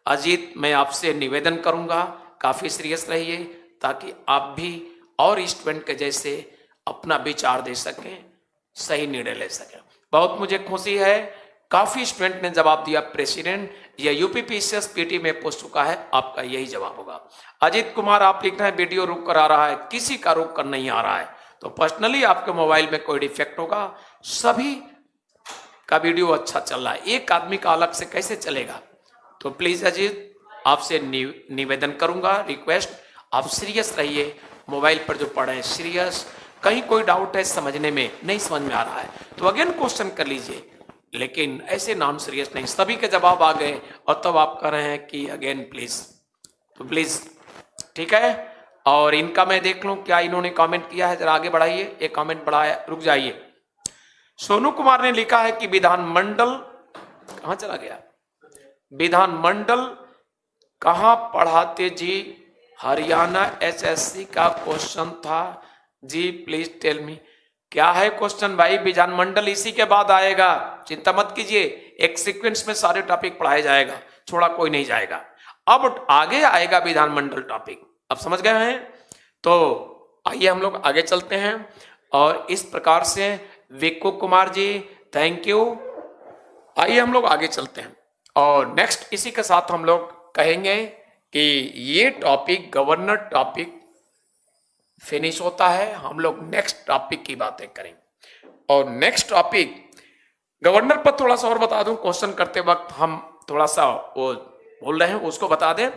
Speaker 1: अजीत, मैं आपसे निवेदन करूंगा काफी सीरियस रहिए, ताकि आप भी और स्टूडेंट के जैसे अपना विचार दे सकें, सही निर्णय ले सकें। बहुत मुझे खुशी है, काफी स्टूडेंट ने जवाब दिया प्रेसिडेंट। यह यूपीपीसीएस पीटी में पूछ चुका है, आपका यही जवाब होगा। अजीत कुमार, आप लिख रहे हैं वीडियो रुक कर आ रहा है, किसी का रुक कर नहीं आ रहा है, तो पर्सनली आपके मोबाइल में कोई डिफेक्ट होगा। सभी का वीडियो अच्छा चल रहा है, एक आदमी का अलग से कैसे चलेगा। तो प्लीज अजीत, आपसे निवेदन करूंगा, रिक्वेस्ट, आप सीरियस रहिए। मोबाइल पर जो पढ़े हैं सीरियस, कहीं कोई डाउट है समझने में, नहीं समझ में आ रहा है तो अगेन क्वेश्चन कर लीजिए, लेकिन ऐसे नॉन सीरियस नहीं। सभी के जवाब आ गए और तब आप कह रहे हैं कि अगेन प्लीज, तो प्लीज ठीक है। और इनका मैं देख लूं क्या इन्होंने कमेंट किया है, जरा आगे बढ़ाइए। एक कमेंट बढ़ाया, रुक जाइए। सोनू कुमार ने लिखा है कि विधानमंडल कहां चला गया, विधानमंडल कहां पढ़ाते जी, हरियाणा एसएससी का क्वेश्चन था जी, प्लीज टेल मी। क्या है क्वेश्चन भाई? विधानमंडल इसी के बाद आएगा, चिंता मत कीजिए, एक सीक्वेंस में सारे टॉपिक पढ़ाया जाएगा, छोड़ा कोई नहीं जाएगा। अब आगे आएगा विधानमंडल टॉपिक, अब समझ गए हैं? तो आइए हम लोग आगे चलते हैं। और इस प्रकार से विक्कू कुमार जी थैंक यू। आइए हम लोग आगे चलते हैं और नेक्स्ट इसी के साथ हम लोग कहेंगे कि ये टॉपिक गवर्नर टॉपिक फिनिश होता है, हम लोग नेक्स्ट टॉपिक की बातें करेंगे। और नेक्स्ट टॉपिक गवर्नर पर थोड़ा सा और बता दूं, क्वेश्चन करते वक्त हम थोड़ा सा वो बोल रहे हैं उसको बता दें।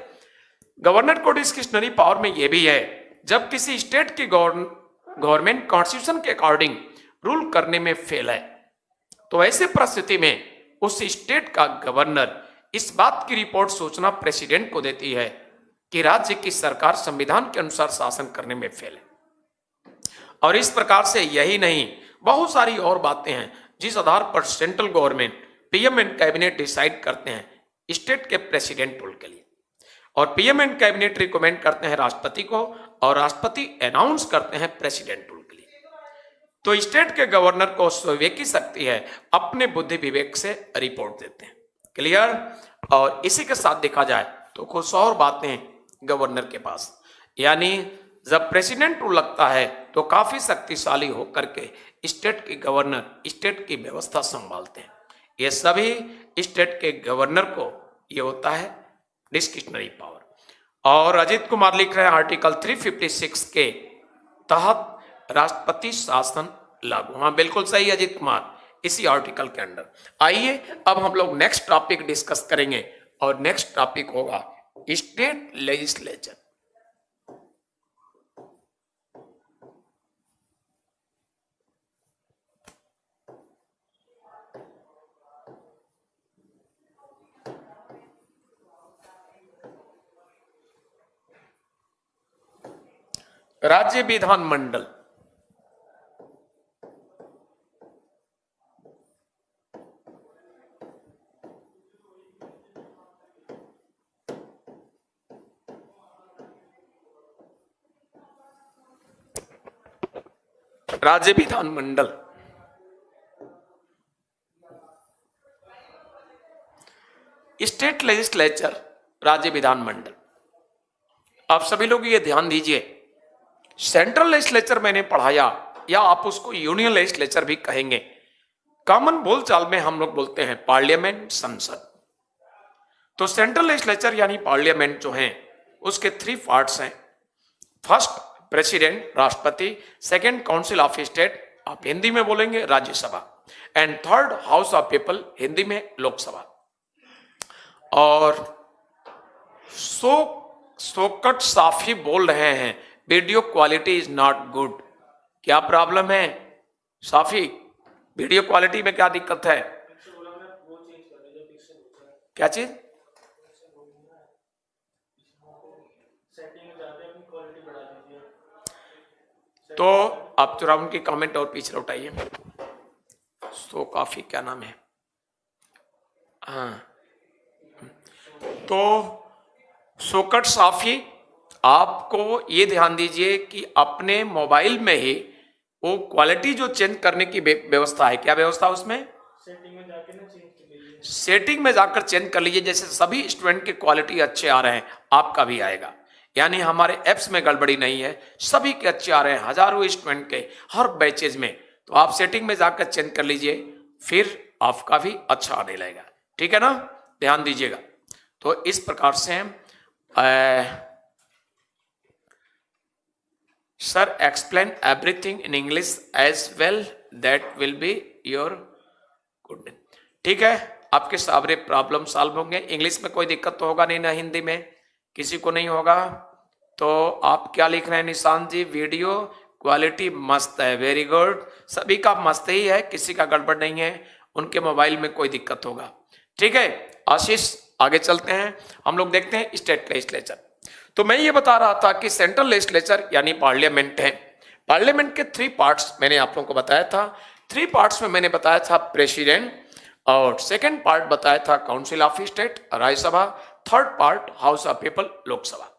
Speaker 1: गवर्नर को डिस्क्रिशनरी पावर में ये भी है, जब किसी स्टेट की गवर्नमेंट कॉन्स्टिट्यूशन के अकॉर्डिंग रूल करने में फेल है, तो ऐसे परिस्थिति में उस स्टेट का गवर्नर इस बात की रिपोर्ट सूचना प्रेसिडेंट को देती है कि राज्य की सरकार संविधान के अनुसार शासन करने में फेल है। और इस प्रकार से यही नहीं, बहुत सारी और बातें हैं जिस आधार पर central government PM and cabinet decide करते हैं स्टेट के प्रेसिडेंट रूल के लिए, और पीएम एंड कैबिनेट रिकमेंड करते हैं राष्ट्रपति को, और राष्ट्रपति अनाउंस करते हैं प्रेसिडेंट रूल के लिए। तो स्टेट के गवर्नर को स्वविवेकी शक्ति है, अपने बुद्धि विवेक से रिपोर्ट देते हैं। क्लियर? और इसी के साथ देखा जाए तो कुछ और बातें गवर्नर के पास, यानी जब प्रेसिडेंट रूल लगता है तो काफी शक्तिशाली होकर के स्टेट के गवर्नर स्टेट की व्यवस्था संभालते हैं। ये सभी स्टेट के गवर्नर को ये होता है डिस्क्रिशनरी पावर। और अजीत कुमार लिख रहे हैं आर्टिकल 356 के तहत राष्ट्रपति शासन लागू। हाँ बिल्कुल सही अजीत कुमार, इसी आर्टिकल के अंडर। आइए अब हम लोग नेक्स्ट टॉपिक डिस्कस करेंगे और नेक्स्ट टॉपिक होगा स्टेट लेजिस्लेचर। राज्य विधानमंडल राज्य विधानमंडल स्टेट लेजिस्लेचर राज्य विधानमंडल। आप सभी लोग ये ध्यान दीजिए, सेंट्रल लेजिस्लेचर मैंने पढ़ाया, या आप उसको यूनियन लेजिस्लेचर भी कहेंगे। कॉमन बोलचाल में हम लोग बोलते हैं पार्लियामेंट, संसद। तो सेंट्रल लेजिस्लेचर यानी पार्लियामेंट जो है उसके 3 पार्ट्स हैं। फर्स्ट प्रेसिडेंट राष्ट्रपति, सेकंड काउंसिल ऑफ स्टेट, आप हिंदी में बोलेंगे Rajya Sabha, and third house of people, Hindi में लोकसभा। और सोकट साफी बोल रहे हैं video quality is not good. क्या प्रॉब्लम है साफी? वीडियो क्वालिटी में क्या दिक्कत है? क्या चीज? तो आप थोड़ा उनकी कमेंट और पीछे लौटाइए। सो काफी क्या नाम है? हाँ, तो सोकट साफी, आपको ये ध्यान दीजिए कि अपने मोबाइल में ही वो क्वालिटी जो चेंज करने की व्यवस्था है, क्या व्यवस्था उसमें? सेटिंग में जाकर चेंज कर लीजिए। जैसे सभी स्टूडेंट की क्वालिटी अच्छे आ रहे हैं, आपका भी आएगा। यानी हमारे एप्स में गड़बड़ी नहीं है, सभी के अच्छे आ रहे हैं, हजारों स्टूडेंट के हर बैचेज में। तो आप सेटिंग में जाकर चेंज कर लीजिए, फिर आपका भी अच्छा आने लगेगा। ठीक है ना? ध्यान दीजिएगा। तो इस प्रकार से sir explain everything in English as well, that will be your good. ठीक है, आपके सारे प्रॉब्लम सॉल्व होंगे। इंग्लिश में कोई दिक्कत तो होगा नहीं ना? हिंदी में किसी को नहीं होगा? तो आप क्या लिख रहे हैं निशांत जी? वीडियो क्वालिटी मस्त है, वेरी गुड। सभी का मस्त ही है, किसी का गड़बड़ नहीं है, उनके मोबाइल में कोई दिक्कत होगा। ठीक है आशीष, आगे चलते हैं, हम लोग देखते हैं स्टेट लेजिस्लेचर। तो मैं ये बता रहा था कि सेंट्रल लेजिस्लेचर यानी पार्लियामेंट है। पार्लियामेंट के 3 पार्ट्स मैंने आप लोगों को बताया था 3 पार्ट्स में मैंने बताया था प्रेसिडेंट, और सेकंड पार्ट बताया था council of state Rajya Sabha, third part house of people Lok Sabha.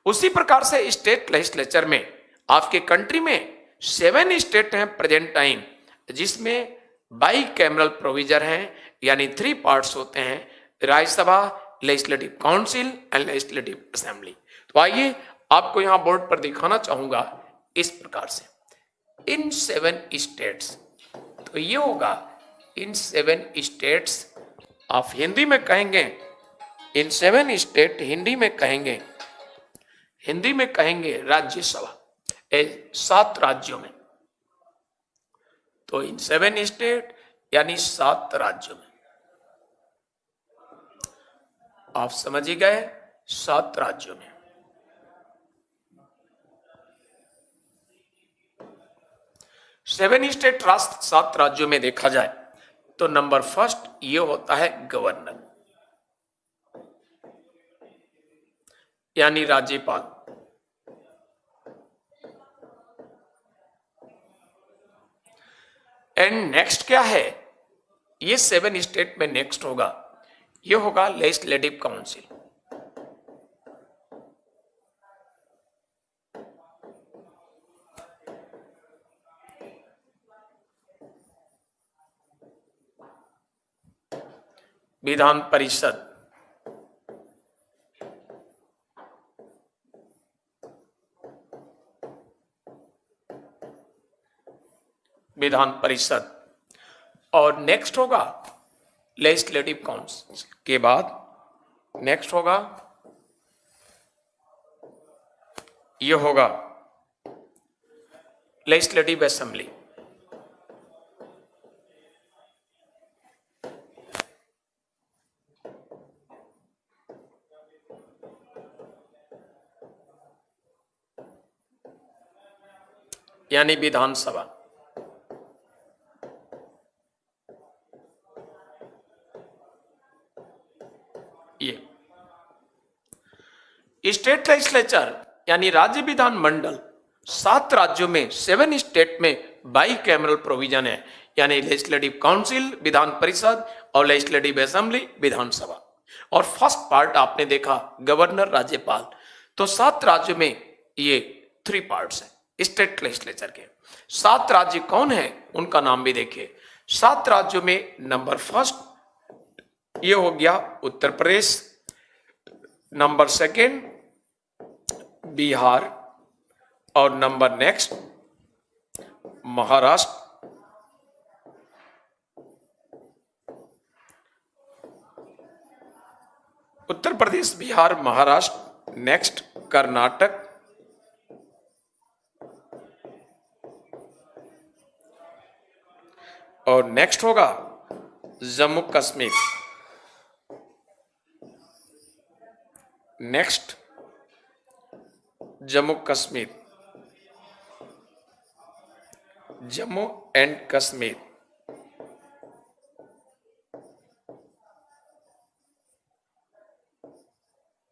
Speaker 1: उसी प्रकार से स्टेट लेजिस्लेचर में आपके कंट्री में 7 स्टेट हैं प्रेजेंट टाइम, जिसमें बाई कैमरल प्रोविजन है, यानी 3 पार्ट्स होते हैं, Rajya Sabha, legislative council and legislative assembly. तो आइए आपको यहां बोर्ड पर दिखाना चाहूंगा इस प्रकार से, इन 7 स्टेट्स। तो ये होगा इन 7 स्टेट्स, आप हिंदी में कहेंगे इन 7 स्टेट, हिंदी में कहेंगे राज्यसभा, 7 राज्यों में। तो इन 7 स्टेट यानी 7 राज्यों में, आप समझ ही गए, 7 राज्यों में। सेवन स्टेट राष्ट्र 7 राज्यों में देखा जाए तो नंबर फर्स्ट ये होता है गवर्नर, यानी राज्यपाल। एंड नेक्स्ट क्या है, ये 7 स्टेट में नेक्स्ट होगा, ये होगा लेजिस्लेटिव काउंसिल। विधान परिषद, विधान परिषद। और नेक्स्ट होगा लेजिस्लेटिव काउंसिल के बाद नेक्स्ट होगा, ये होगा लेजिस्लेटिव असेंबली। यानी विधानसभा। ये स्टेट लेजिस्लेचर यानी राज्य विधान मंडल 7 राज्यों में, 7 स्टेट में बाई कैमरल प्रोविजन है, यानी लेजिस्लेटिव काउंसिल विधान परिषद और लेजिस्लेटिव असेंबली विधानसभा। और फर्स्ट पार्ट आपने देखा गवर्नर राज्यपाल। तो 7 राज्यों में ये 3 पार्ट्स हैं स्टेट लेजिस्लेचर के। 7 राज्य कौन है उनका नाम भी देखिए। 7 राज्यों में नंबर फर्स्ट ये हो गया उत्तर प्रदेश, नंबर सेकंड बिहार, और number next Maharashtra, Uttar Pradesh, Bihar, Maharashtra, next Karnataka, और नेक्स्ट होगा Jammu Kashmir, next Jammu Kashmir, Jammu and Kashmir,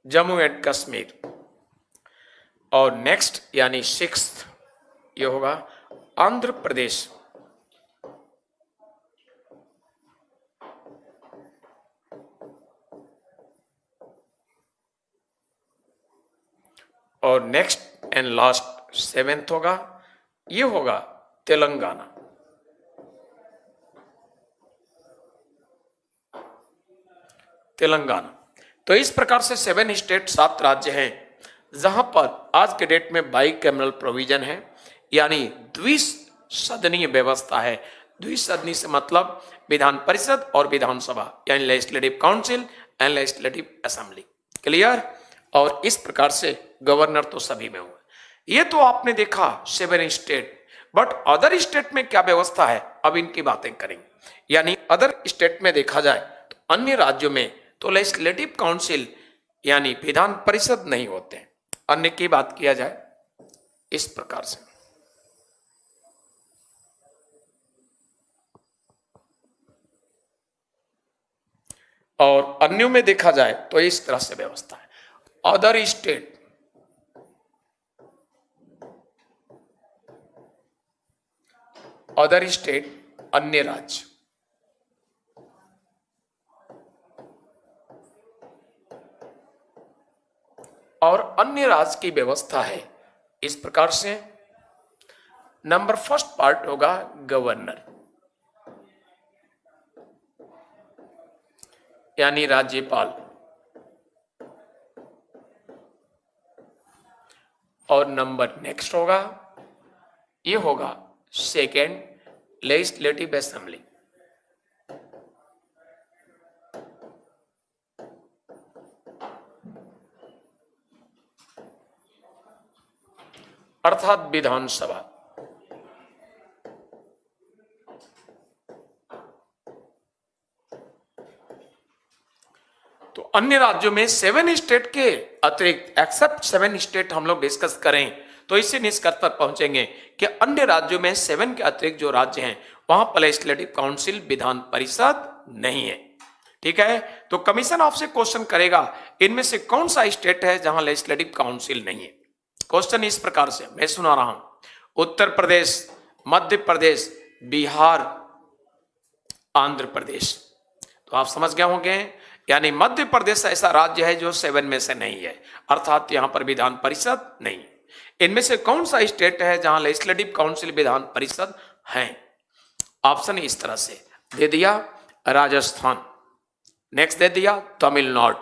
Speaker 1: Jammu and Kashmir. और नेक्स्ट यानी 6th ये होगा आंध्र प्रदेश। और नेक्स्ट एंड लास्ट 7th होगा, ये होगा तेलंगाना। तेलंगाना। तो इस प्रकार से 7 स्टेट 7 राज्य हैं जहां पर आज के डेट में बाई कैमरल प्रोविजन है, यानी द्विसदनीय व्यवस्था है। द्विसदनीय से मतलब विधान परिषद और विधानसभा, यानी legislative council and legislative assembly. Clear. और इस प्रकार से गवर्नर तो सभी में हुआ। ये तो आपने देखा 7 स्टेट, बट अदर स्टेट में क्या व्यवस्था है अब इनकी बातें करेंगे। यानी अदर स्टेट में देखा जाए तो अन्य राज्यों में तो लेजिस्लेटिव काउंसिल यानी विधान परिषद नहीं होते हैं। अन्य की बात किया जाए इस प्रकार से, और अन्यों में देखा जाए तो इस तरह से व्यवस्था है। अदर स्टेट, अदर स्टेट, अन्य राज्य। और अन्य राज्य की व्यवस्था है इस प्रकार से। नंबर फर्स्ट पार्ट होगा गवर्नर, यानी राज्यपाल। और नंबर नेक्स्ट होगा, ये होगा सेकेंड, लेजिस्लेटिव असेंबली। अर्थात विधानसभा। तो अन्य राज्यों में 7 स्टेट के अतिरिक्त, एक्सेप्ट 7 स्टेट हम लोग डिस्कस करें तो इससे निष्कर्ष पर पहुंचेंगे कि अन्य राज्यों में 7 के अतिरिक्त जो राज्य हैं वहां पर लेजिस्लेटिव काउंसिल, विधान परिषद नहीं है। ठीक है, तो कमीशन आपसे क्वेश्चन करेगा इनमें से कौन सा स्टेट है जहां लेजिस्लेटिव काउंसिल नहीं है। क्वेश्चन इस प्रकार से मैं सुना रहा हूं, उत्तर प्रदेश, मध्य प्रदेश, बिहार, आंध्र प्रदेश। तो आप समझ गए होंगे, यानी मध्य प्रदेश ऐसा राज्य है जो 7 में से नहीं है, अर्थात यहां पर विधान परिषद नहीं। इनमें से कौन सा स्टेट है जहां लेजिस्लेटिव काउंसिल, विधान परिषद है? ऑप्शन इस तरह से दे दिया, राजस्थान, नेक्स्ट दे दिया तमिलनाडु,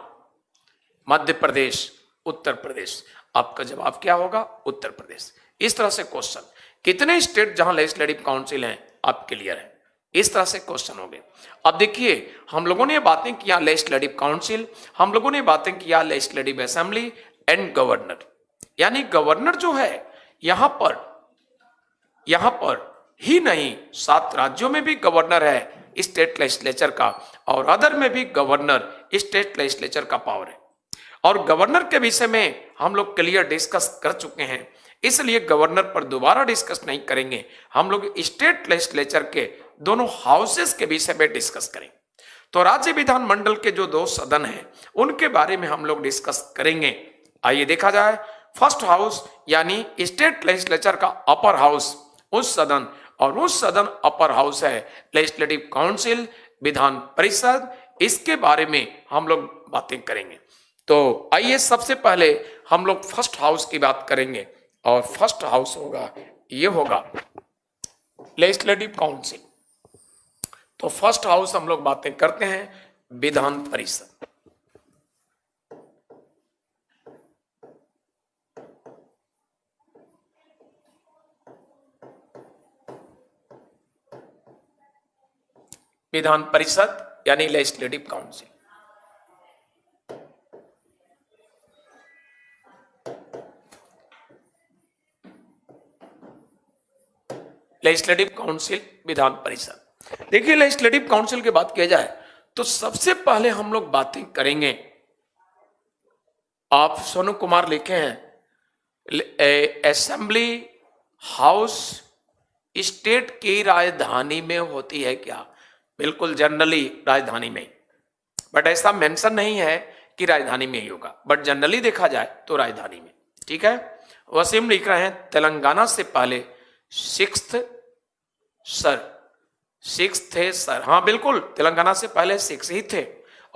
Speaker 1: मध्य प्रदेश, उत्तर प्रदेश। आपका जवाब क्या होगा? उत्तर प्रदेश। इस तरह से क्वेश्चन, कितने स्टेट जहां लेजिस्लेटिव काउंसिल हैं, आप क्लियर है? इस तरह से क्वेश्चन हो गए। अब देखिए, हम लोगों ने बातें किया लेजिस्लेटिव काउंसिल, हम लोगों ने बातें किया लेजिस्लेटिव असेंबली एंड गवर्नर। यानी गवर्नर जो है यहां पर ही नहीं, 7 राज्यों में भी गवर्नर है स्टेट लेजिस्लेचर का, और अदर में भी गवर्नर स्टेट लेजिस्लेचर का पावर है। और गवर्नर के विषय में हम लोग क्लियर डिस्कस कर चुके हैं, इसलिए गवर्नर पर दोबारा डिस्कस नहीं करेंगे। हम लोग स्टेट लेजिस्लेचर के दोनों हाउसेस के विषय में डिस्कस करेंगे। तो राज्य विधानमंडल के जो 2 सदन हैं उनके बारे में हम लोग डिस्कस करेंगे। आइए देखा जाए, फर्स्ट हाउस यानी स्टेट लेजिस्लेचर का अपर हाउस, उस सदन, और उस सदन अपर हाउस है लेजिस्लेटिव काउंसिल, विधान परिषद। इसके बारे में हम लोग बातें करेंगे। तो आइए सबसे पहले हम लोग फर्स्ट हाउस की बात करेंगे, और फर्स्ट हाउस होगा, ये होगा लेजिस्लेटिव काउंसिल। तो फर्स्ट हाउस हम लोग बातें करते हैं विधान परिषद। विधान परिषद यानी legislative council. Legislative council, Vidhan Parishad. देखिए, लेजिस्लेटिव काउंसिल की बात किया जाए तो सबसे पहले हम लोग बातें करेंगे, आप सोनू कुमार लिखे हैं, असेंबली हाउस स्टेट की राजधानी में होती है क्या? बिल्कुल जनरली राजधानी में, बट ऐसा मेंशन नहीं है कि राजधानी में ही होगा, बट जनरली देखा जाए तो राजधानी में। ठीक है, वसीम लिख रहे हैं तेलंगाना से पहले 6th थे सर। हाँ बिल्कुल, तेलंगाना से पहले 6 ही थे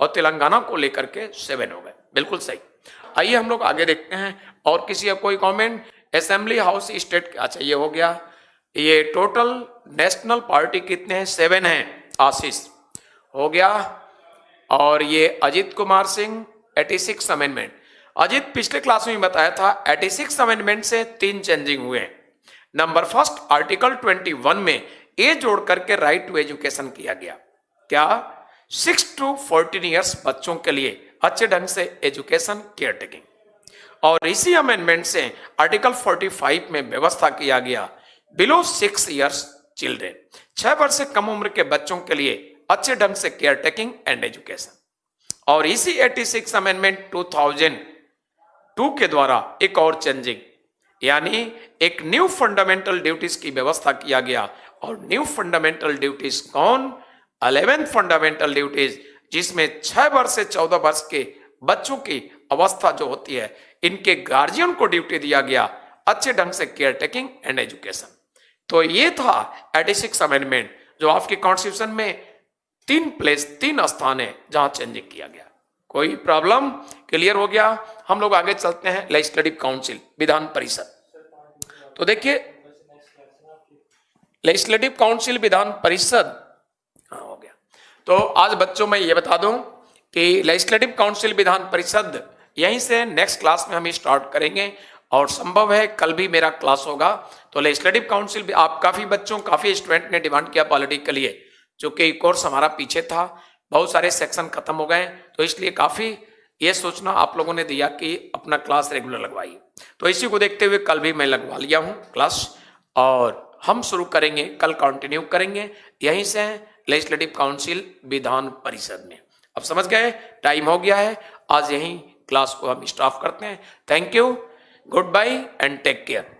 Speaker 1: और तेलंगाना को लेकर के 7 हो गए, बिल्कुल सही। आइए हम लोग आगे देखते हैं, और किसी का कोई कमेंट? असेंबली हाउस स्टेट, अच्छा ये हो गया। ये टोटल नेशनल पार्टी कितने हैं? 7 हैं। आशीष हो गया। और ये अजीत कुमार सिंह 86 अमेंडमेंट। अजीत पिछले क्लास में बताया था 86 अमेंडमेंट से 3 चेंजिंग हुए। नंबर फर्स्ट, आर्टिकल 21 में ए जोड़ करके राइट टू एजुकेशन किया गया। क्या? 6 to 14 ईयर्स बच्चों के लिए अच्छे ढंग से एजुकेशन, केयर टेकिंग। और इसी अमेंडमेंट से आर्टिकल 45 में व्यवस्था किया गया बिलो 6 ईयर्स चिल्ड्रेन, 6 वर्ष से कम उम्र के बच्चों के लिए अच्छे ढंग से केयर टेकिंग एंड एजुकेशन। और इसी 86 अमेंडमेंट 2002 के द्वारा एक और चेंजिंग, यानी एक न्यू फंडामेंटल ड्यूटीज की व्यवस्था किया गया। और न्यू फंडामेंटल ड्यूटीज कौन? 11th फंडामेंटल ड्यूटीज, जिसमें 6 वर्ष से 14 वर्ष के बच्चों की अवस्था जो होती है, इनके गार्जियन को ड्यूटी दिया गया अच्छे ढंग से केयर टेकिंग एंड एजुकेशन। तो ये था 86 अमेंडमेंट, जो आपके कॉन्स्टिट्यूशन में 3 स्थान है जहां चेंजिंग किया गया। कोई प्रॉब्लम? क्लियर हो गया। हम लोग आगे चलते हैं। Legislative council, Vidhan Parishad. तो देखिए, लेजिस्लेटिव काउंसिल, विधान परिषद हो गया। तो आज बच्चों में ये बता दूं कि लेजिस्लेटिव काउंसिल, विधान परिषद, यहीं से नेक्स्ट क्लास में हम स्टार्ट करेंगे और संभव है कल भी मेरा क्लास होगा। तो लेजिस्लेटिव काउंसिल, आप काफी स्टूडेंट ने डिमांड किया पॉलिटिक्स के लिए, जो कि कोर्स हमारा पीछे था, बहुत सारे सेक्शन खत्म हो गए, तो इसलिए काफी ये सोचना आप लोगों ने दिया कि अपना क्लास रेगुलर लगवाइए। तो इसी को देखते हुए कल भी मैं लगवा लिया हूँ क्लास, और हम शुरू करेंगे, कल कंटिन्यू करेंगे यहीं से लेजिस्लेटिव काउंसिल, विधान परिषद में। अब समझ गए, टाइम हो गया है, आज यहीं क्लास को हम स्टॉप करते हैं। Thank you, goodbye and take care.